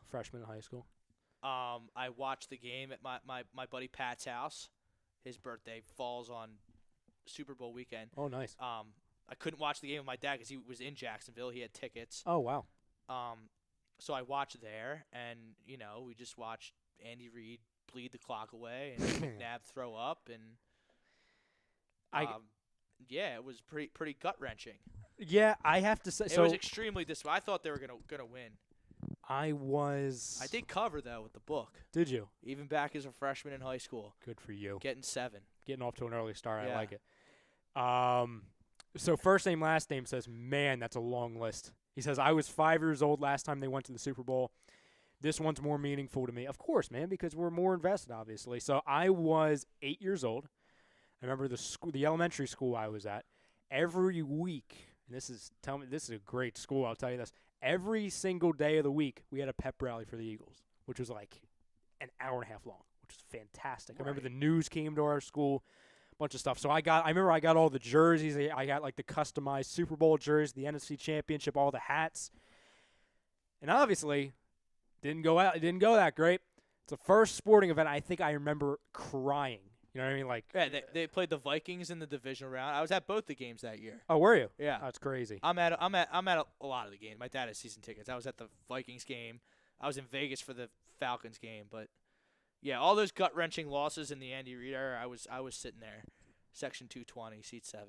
I watched the game at my buddy Pat's house. His birthday falls on Super Bowl weekend. Oh, nice. I couldn't watch the game with my dad because he was in Jacksonville. He had tickets. Oh, wow. So I watched there, and we just watched Andy Reid bleed the clock away and McNabb throw up, and it was pretty gut wrenching. Yeah, I have to say. It was extremely disappointing. I thought they were gonna win. I did cover though with the book. Did you? Even back as a freshman in high school. Good for you. Getting 7. Getting off to an early start. Yeah. I like it. So first name, last name says, man, that's a long list. He says, I was 5 years old last time they went to the Super Bowl. This one's more meaningful to me. Of course, man, because we're more invested, obviously. So I was 8 years old. I remember the elementary school I was at. Every week, and this is a great school, I'll tell you this. Every single day of the week, we had a pep rally for the Eagles, which was like an hour and a half long, which was fantastic. I remember the news came to our school, a bunch of stuff. So I remember I got all the jerseys. I got like the customized Super Bowl jersey, the NFC Championship, all the hats. And obviously, it didn't go that great. It's the first sporting event I think I remember crying. You know what I mean? Like, Yeah, they played the Vikings in the divisional round. I was at both the games that year. oh, were you? Yeah. That's crazy. I'm at a lot of the games. My dad has season tickets. I was at the Vikings game. I was in Vegas for the Falcons game. But yeah, all those gut wrenching losses in the Andy Reid era, I was sitting there, section 220, seat 7.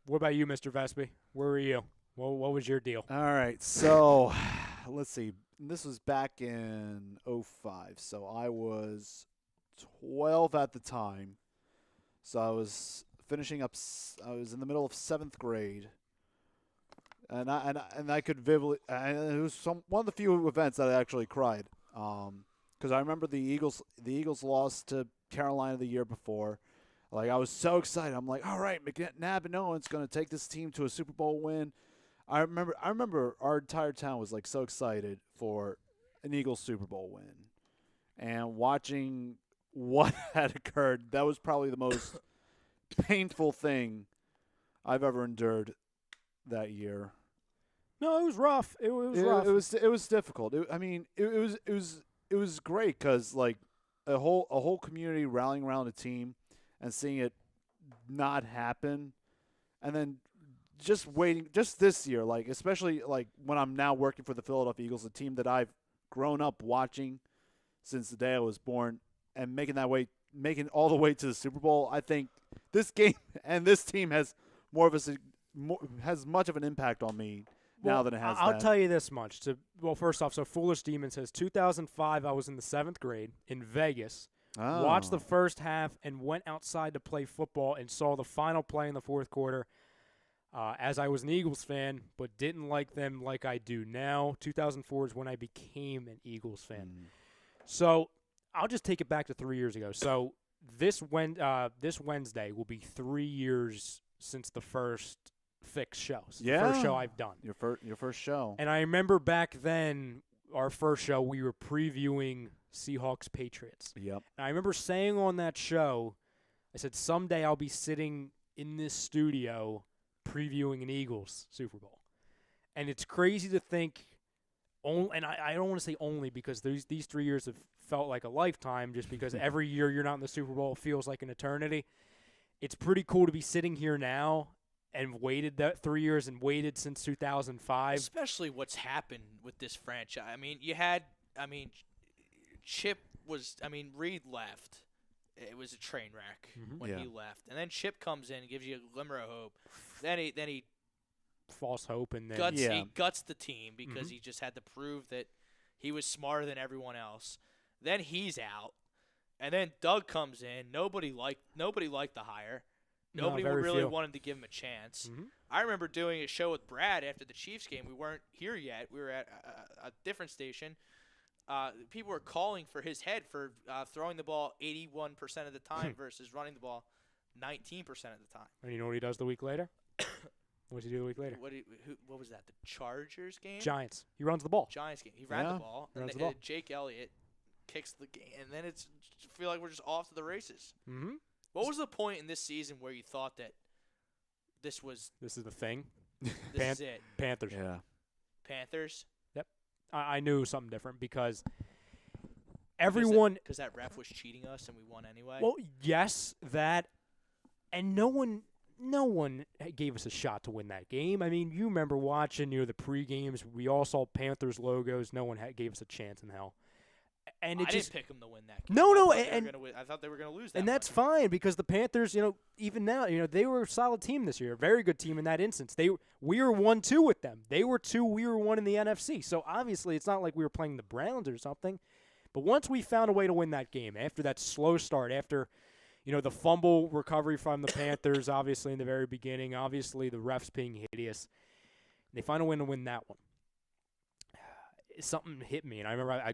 What about you, Mr. Vespi? Where were you? What was your deal? All right, so let's see. This was back in 05, so I was 12 at the time. So I was finishing up. I was in the middle of 7th grade, and I could vividly. And it was one of the few events that I actually cried, because I remember the Eagles lost to Carolina the year before. Like, I was so excited. I'm like, all right, McNabb and Owens going to take this team to a Super Bowl win. I remember our entire town was like so excited for an Eagles Super Bowl win, and watching what had occurred, that was probably the most painful thing I've ever endured that year. No, it was rough. It was rough. It was difficult. It was great because like a whole community rallying around a team and seeing it not happen, and then just waiting. Just this year, like especially like when I'm now working for the Philadelphia Eagles, a team that I've grown up watching since the day I was born, and making all the way to the Super Bowl. I think this game and this team has has much of an impact on me now than it has. I'll tell you this much. First off, so Foolish Demon says 2005. I was in the 7th grade in Vegas. Oh. Watched the first half and went outside to play football and saw the final play in the 4th quarter. As I was an Eagles fan, but didn't like them like I do now. 2004 is when I became an Eagles fan. So I'll just take it back to 3 years ago. So this Wednesday will be 3 years since the first fixed show. The first show I've done. Your first show. And I remember back then, our first show, we were previewing Seahawks Patriots. Yep. And I remember saying on that show, I said, someday I'll be sitting in this studio previewing an Eagles Super Bowl. And it's crazy to think, and I don't want to say only because these 3 years have felt like a lifetime, just because every year you're not in the Super Bowl feels like an eternity. It's pretty cool to be sitting here now and waited that 3 years and waited since 2005. Especially what's happened with this franchise. Reid left. It was a train wreck when he left. And then Chip comes in and gives you a glimmer of hope. Then he false hope, and then he guts the team because he just had to prove that he was smarter than everyone else. Then he's out. And then Doug comes in. Nobody liked the hire. Nobody really wanted to give him a chance. I remember doing a show with Brad after the Chiefs game. We weren't here yet. We were at a different station. People were calling for his head for throwing the ball 81% of the time versus running the ball 19% of the time. And you know what he does the week later? What does he do the week later? What was that? The Chargers game? Giants. He runs the ball. Giants game. He ran the ball. Runs And the ball. Jake Elliott kicks the game. And then I feel like we're just off to the races. Mm-hmm. What was the point in this season where you thought that this is the thing? this is it? Panthers. Yeah. Panthers? Yep. I knew something different because everyone – Because that ref was cheating us and we won anyway? Well, yes, that – and no one gave us a shot to win that game. I mean, you remember watching the pre-games. We all saw Panthers logos. No one gave us a chance in hell. And I didn't pick them to win that game. No, I thought they were going to lose that. And that's fine because the Panthers, even now, they were a solid team this year, a very good team in that instance. We were 1-2 with them. They were 2, we were 1 in the NFC. So obviously, it's not like we were playing the Browns or something. But once we found a way to win that game, after that slow start, after the fumble recovery from the Panthers, obviously in the very beginning, obviously the refs being hideous, They find a way to win that one. Something hit me, and I remember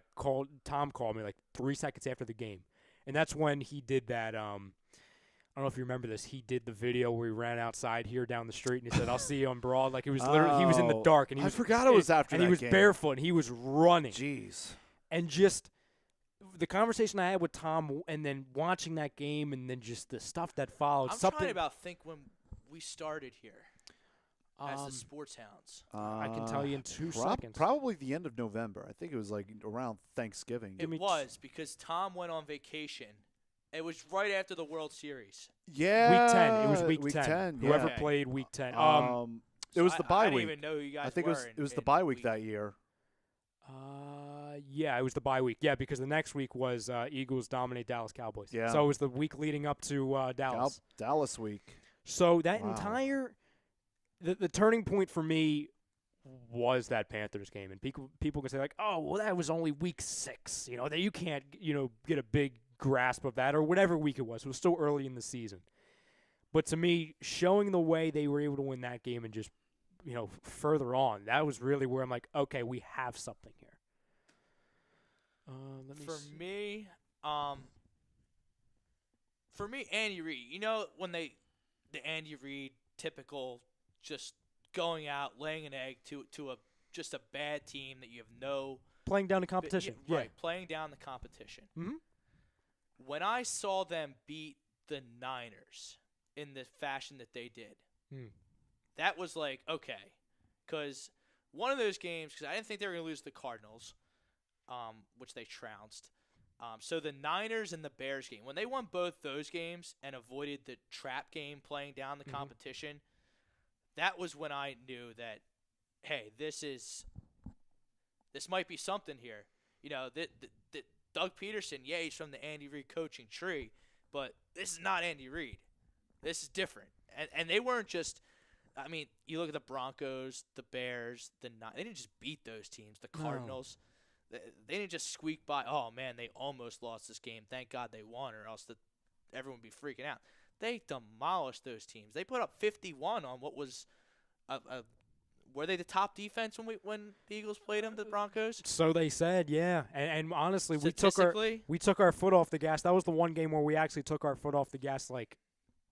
Tom called me like 3 seconds after the game, and that's when he did that. I don't know if you remember this. He did the video where he ran outside here down the street, and he said, "I'll see you on Broad." Like, it was literally, he was in the dark, and I forgot it was after and that he was game. barefoot, and he was running. Jeez. And just the conversation I had with Tom, and then watching that game, and then just the stuff that followed. I'm trying to think when we started here as the Sports Hounds. I can tell you in 2 seconds. Probably the end of November. I think it was like around Thanksgiving. It was because Tom went on vacation. It was right after the World Series. Yeah. Week 10. It was week 10. 10. Whoever Okay. played week 10. It was the bye I week. didn't even know who you guys I think were. it was the bye week that year. Yeah, it was the bye week. Yeah, because the next week was Eagles dominate Dallas Cowboys. Yeah. So it was the week leading up to Dallas. Dallas week. So that Wow. entire the turning point for me was that Panthers game, and people can say like, oh, well, that was only week 6. You know, that you can't get a big grasp of that, or whatever week it was. It was still early in the season. But to me, showing the way they were able to win that game and just further on, that was really where I'm like, okay, we have something here. For me, Andy Reid. You know, when the Andy Reid typical, just going out, laying an egg to just a bad team that you have no playing down the competition. Yeah, right, playing down the competition. Mm-hmm. When I saw them beat the Niners in the fashion that they did, that was like, okay, because one of those games, because I didn't think they were going to lose the Cardinals, which they trounced. So the Niners and the Bears game, when they won both those games and avoided the trap game playing down the competition, that was when I knew that, hey, this might be something here. You know, Doug Peterson, yeah, he's from the Andy Reid coaching tree, but this is not Andy Reid. This is different. And they weren't just, I mean, you look at the Broncos, the Bears, they didn't just beat those teams, the Cardinals. No. They didn't just squeak by. Oh, man, they almost lost this game. Thank God they won, or else everyone would be freaking out. They demolished those teams. They put up 51 on what was were they the top defense when the Eagles played them, the Broncos? So they said, yeah. And honestly, we took our foot off the gas. That was the one game where we actually took our foot off the gas, like,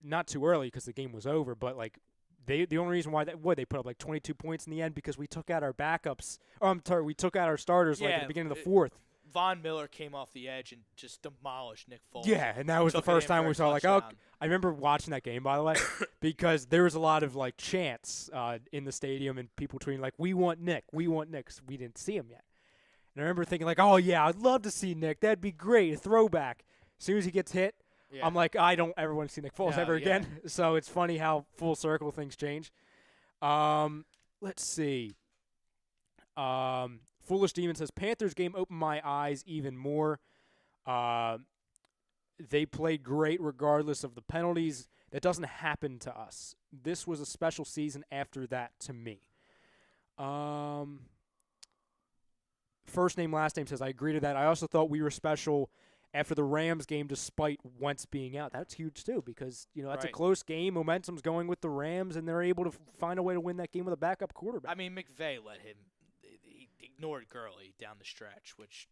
not too early because the game was over, but like the only reason why they put up like 22 points in the end because we took out our backups. We took out our starters like at the beginning of the fourth. Von Miller came off the edge and just demolished Nick Foles. Yeah, and that was the first time we saw like, oh, I remember watching that game, by the way, because there was a lot of like chants in the stadium and people tweeting like, we want Nick, 'cause we didn't see him yet. And I remember thinking like, oh yeah, I'd love to see Nick. That'd be great, a throwback. As soon as he gets hit, I'm like, I don't ever want to see Nick Foles ever again. So it's funny how full circle things change. Let's see. Foolish Demon says, Panthers game opened my eyes even more. They played great regardless of the penalties. That doesn't happen to us. This was a special season after that to me. First name, last name says, I agree to that. I also thought we were special after the Rams game despite Wentz being out. That's huge too because, that's a close game. Momentum's going with the Rams, and they're able to find a way to win that game with a backup quarterback. I mean, McVay let him – he ignored Gurley down the stretch, which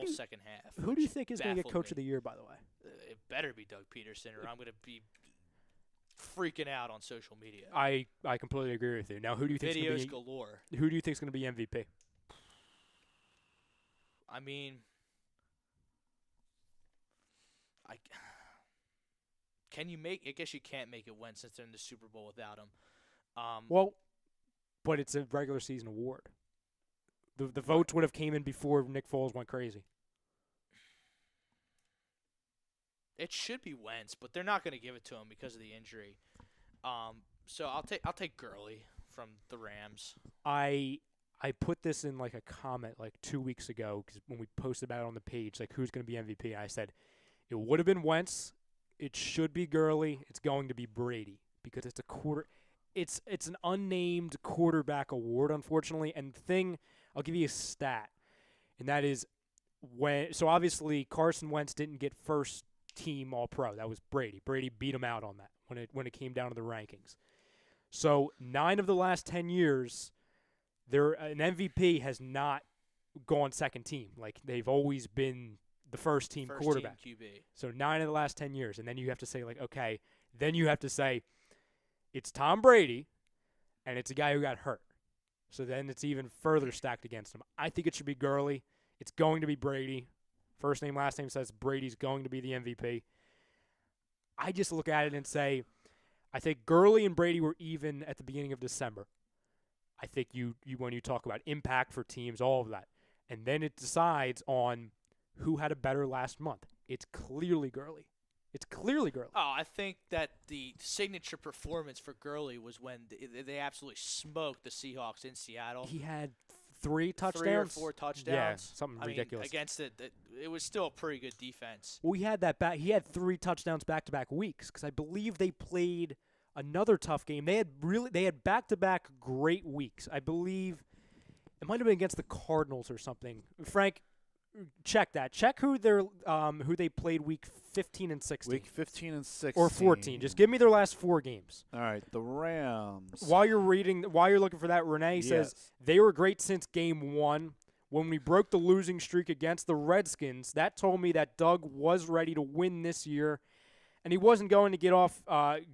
second half. Who do you think is going to get Coach of the Year, by the way? It better be Doug Peterson, or I'm going to be freaking out on social media. I completely agree with you. Now, who do you think videos galore? Who do you think is going to be MVP? I mean, can you make? I guess you can't make it Wentz since they're in the Super Bowl without him. But it's a regular season award. The votes would have came in before Nick Foles went crazy. It should be Wentz, but they're not going to give it to him because of the injury. So I'll take Gurley from the Rams. I put this in like a comment like 2 weeks ago because when we posted about it on the page, like who's going to be MVP, I said it would have been Wentz. It should be Gurley. It's going to be Brady because it's a quarter. It's an unnamed quarterback award, unfortunately. And I'll give you a stat, and that is so obviously Carson Wentz didn't get first team All-Pro. That was Brady. Brady beat him out on that when it came down to the rankings. So 9 of the last 10 years, an MVP has not gone second team. Like, they've always been the first team quarterback. Team QB. So 9 of the last 10 years. And then you have to say, like, okay, then you have to say it's Tom Brady, and it's a guy who got hurt. So then it's even further stacked against him. I think it should be Gurley. It's going to be Brady. First name, last name says Brady's going to be the MVP. I just look at it and say, I think Gurley and Brady were even at the beginning of December. I think you when you talk about impact for teams, all of that. And then it decides on who had a better last month. It's clearly Gurley. It's clearly Gurley. Oh, I think that the signature performance for Gurley was when they absolutely smoked the Seahawks in Seattle. He had 3 touchdowns. 3 or 4 touchdowns. Yeah, something ridiculous. Mean, against it was still a pretty good defense. Well, he had 3 touchdowns back-to-back weeks because I believe they played another tough game. They had back-to-back great weeks. I believe it might have been against the Cardinals or something. Frank, check that. Check who they played week 15 and 16. Week 15 and 16. Or 14. Just give me their last 4 games. All right, the Rams. While you're looking for that, Renee says they were great since game 1. When we broke the losing streak against the Redskins, that told me that Doug was ready to win this year, and he wasn't going to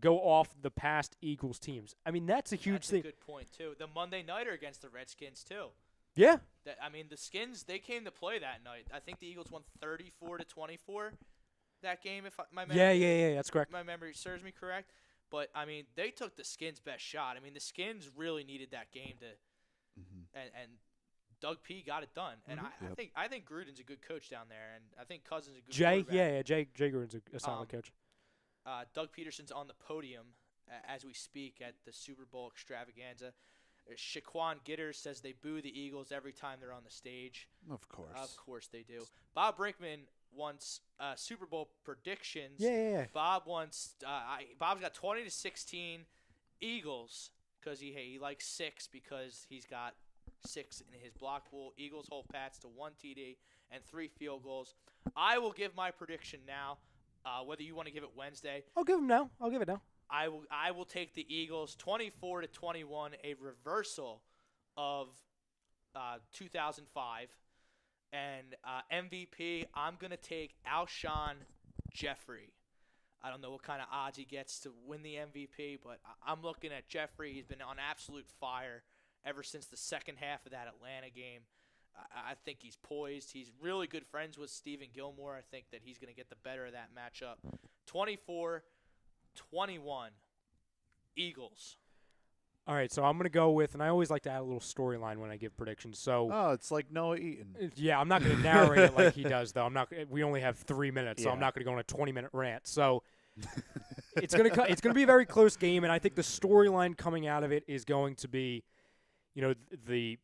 go off the past Eagles teams. I mean, that's a huge thing. That's a good point too. The Monday nighter against the Redskins too. Yeah. The Skins, they came to play that night. I think the Eagles won 34-24 that game, if my memory Yeah, that's correct. my memory serves me correct. But I mean, they took the Skins' best shot. I mean, the Skins really needed that game to, and Doug P got it done. And I think Gruden's a good coach down there, and I think Cousins is a good quarterback. Jay Gruden's a solid coach. Doug Peterson's on the podium as we speak at the Super Bowl extravaganza. Shaquan Gitters says they boo the Eagles every time they're on the stage. Of course. Of course they do. Bob Brinkman wants Super Bowl predictions. Yeah. Bob wants Bob's got 20-16 Eagles because he likes 6 because he's got 6 in his block pool. Eagles hold Pats to 1 TD and 3 field goals. I will give my prediction now. Whether you want to give it Wednesday. I'll give it now. I will take the Eagles 24-21, a reversal of 2005. And MVP, I'm going to take Alshon Jeffrey. I don't know what kind of odds he gets to win the MVP, but I'm looking at Jeffrey. He's been on absolute fire ever since the second half of that Atlanta game. I think he's poised. He's really good friends with Stephen Gilmore. I think that he's going to get the better of that matchup. 24-21, Eagles. All right, so I'm going to go with, and I always like to add a little storyline when I give predictions. So it's like Noah Eaton. Yeah, I'm not going to narrate it like he does, though. We only have 3 minutes, so I'm not going to go on a 20-minute rant. So it's going to be a very close game, and I think the storyline coming out of it is going to be, the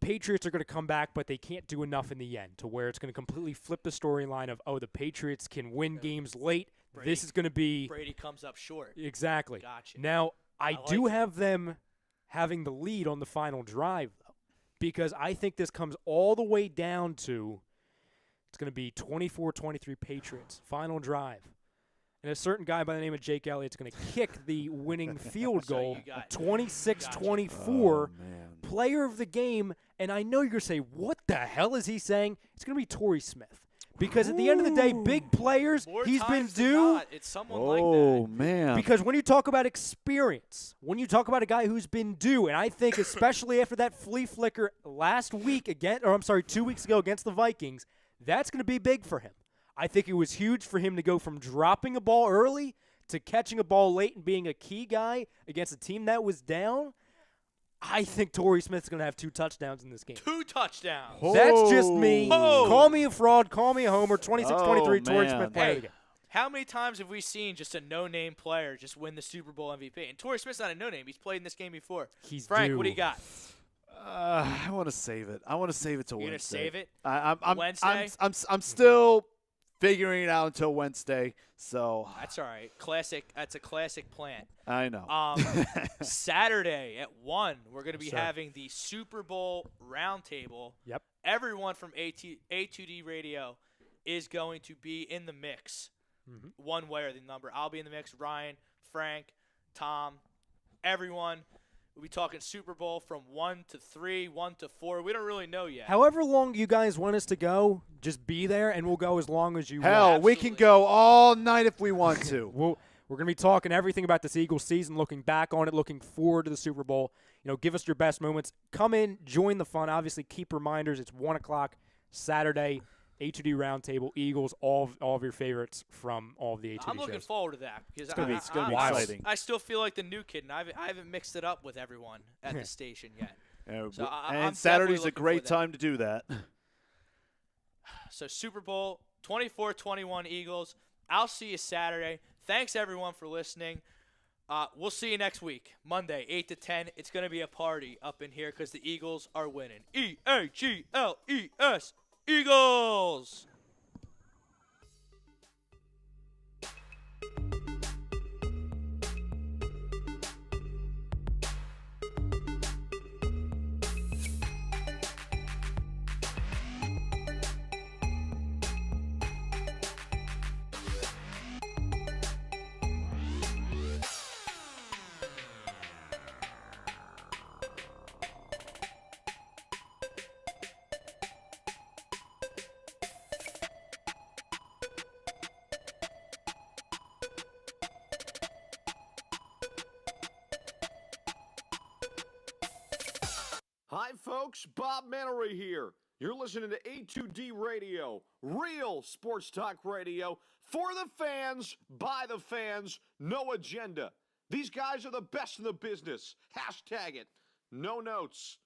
Patriots are going to come back, but they can't do enough in the end to where it's going to completely flip the storyline of, the Patriots can win games late. This is going to be – Brady comes up short. Exactly. Gotcha. Now, I do have them having the lead on the final drive, though, because I think this comes all the way down to it's going to be 24-23 Patriots, final drive. And a certain guy by the name of Jake Elliott's going to kick the winning field goal, 26-24, player of the game. And I know you're going to say, what the hell is he saying? It's going to be Torrey Smith. Because at the end of the day, big players, he's been due. It's someone like that. Oh, man. Because when you talk about experience, when you talk about a guy who's been due, and I think especially after that flea flicker 2 weeks ago against the Vikings, that's going to be big for him. I think it was huge for him to go from dropping a ball early to catching a ball late and being a key guy against a team that was down. I think Torrey Smith's going to have 2 touchdowns in this game. 2 touchdowns. That's just me. Oh. Call me a fraud. Call me a homer. 26-23, Torrey Smith player of the game. How many times have we seen just a no-name player just win the Super Bowl MVP? And Torrey Smith's not a no-name. He's played in this game before. He's Frank, due. what do you got? I want to save it. I want to save it to You're Wednesday. You're going to save it? I'm Wednesday? I'm still figuring it out until Wednesday. So that's all right. Classic. That's a classic plan. I know. Saturday at 1, we're going to be having the Super Bowl roundtable. Yep. Everyone from A2D Radio is going to be in the mix, one way or the number. I'll be in the mix. Ryan, Frank, Tom, everyone. We'll be talking Super Bowl from 1 to 3, 1 to 4. We don't really know yet. However long you guys want us to go, just be there, and we'll go as long as you Hell, want. we can go all night if we want to. We're going to be talking everything about this Eagles season, looking back on it, looking forward to the Super Bowl. Give us your best moments. Come in, join the fun. Obviously, keep reminders. It's 1 o'clock Saturday, A2D Roundtable, Eagles, all of your favorites from all of the A2D shows. I'm looking forward to that because It's gonna be exciting. I still feel like the new kid, and I haven't mixed it up with everyone at the station yet. So I'm Saturday's a definitely great looking for that. time to do that. So Super Bowl 24-21 Eagles. I'll see you Saturday. Thanks, everyone, for listening. We'll see you next week, Monday, 8 to 10. It's going to be a party up in here because the Eagles are winning. E-A-G-L-E-S, Eagles! Hi, folks. Bob Mannery here. You're listening to A2D Radio, real sports talk radio for the fans, by the fans, no agenda. These guys are the best in the business. Hashtag it. No notes.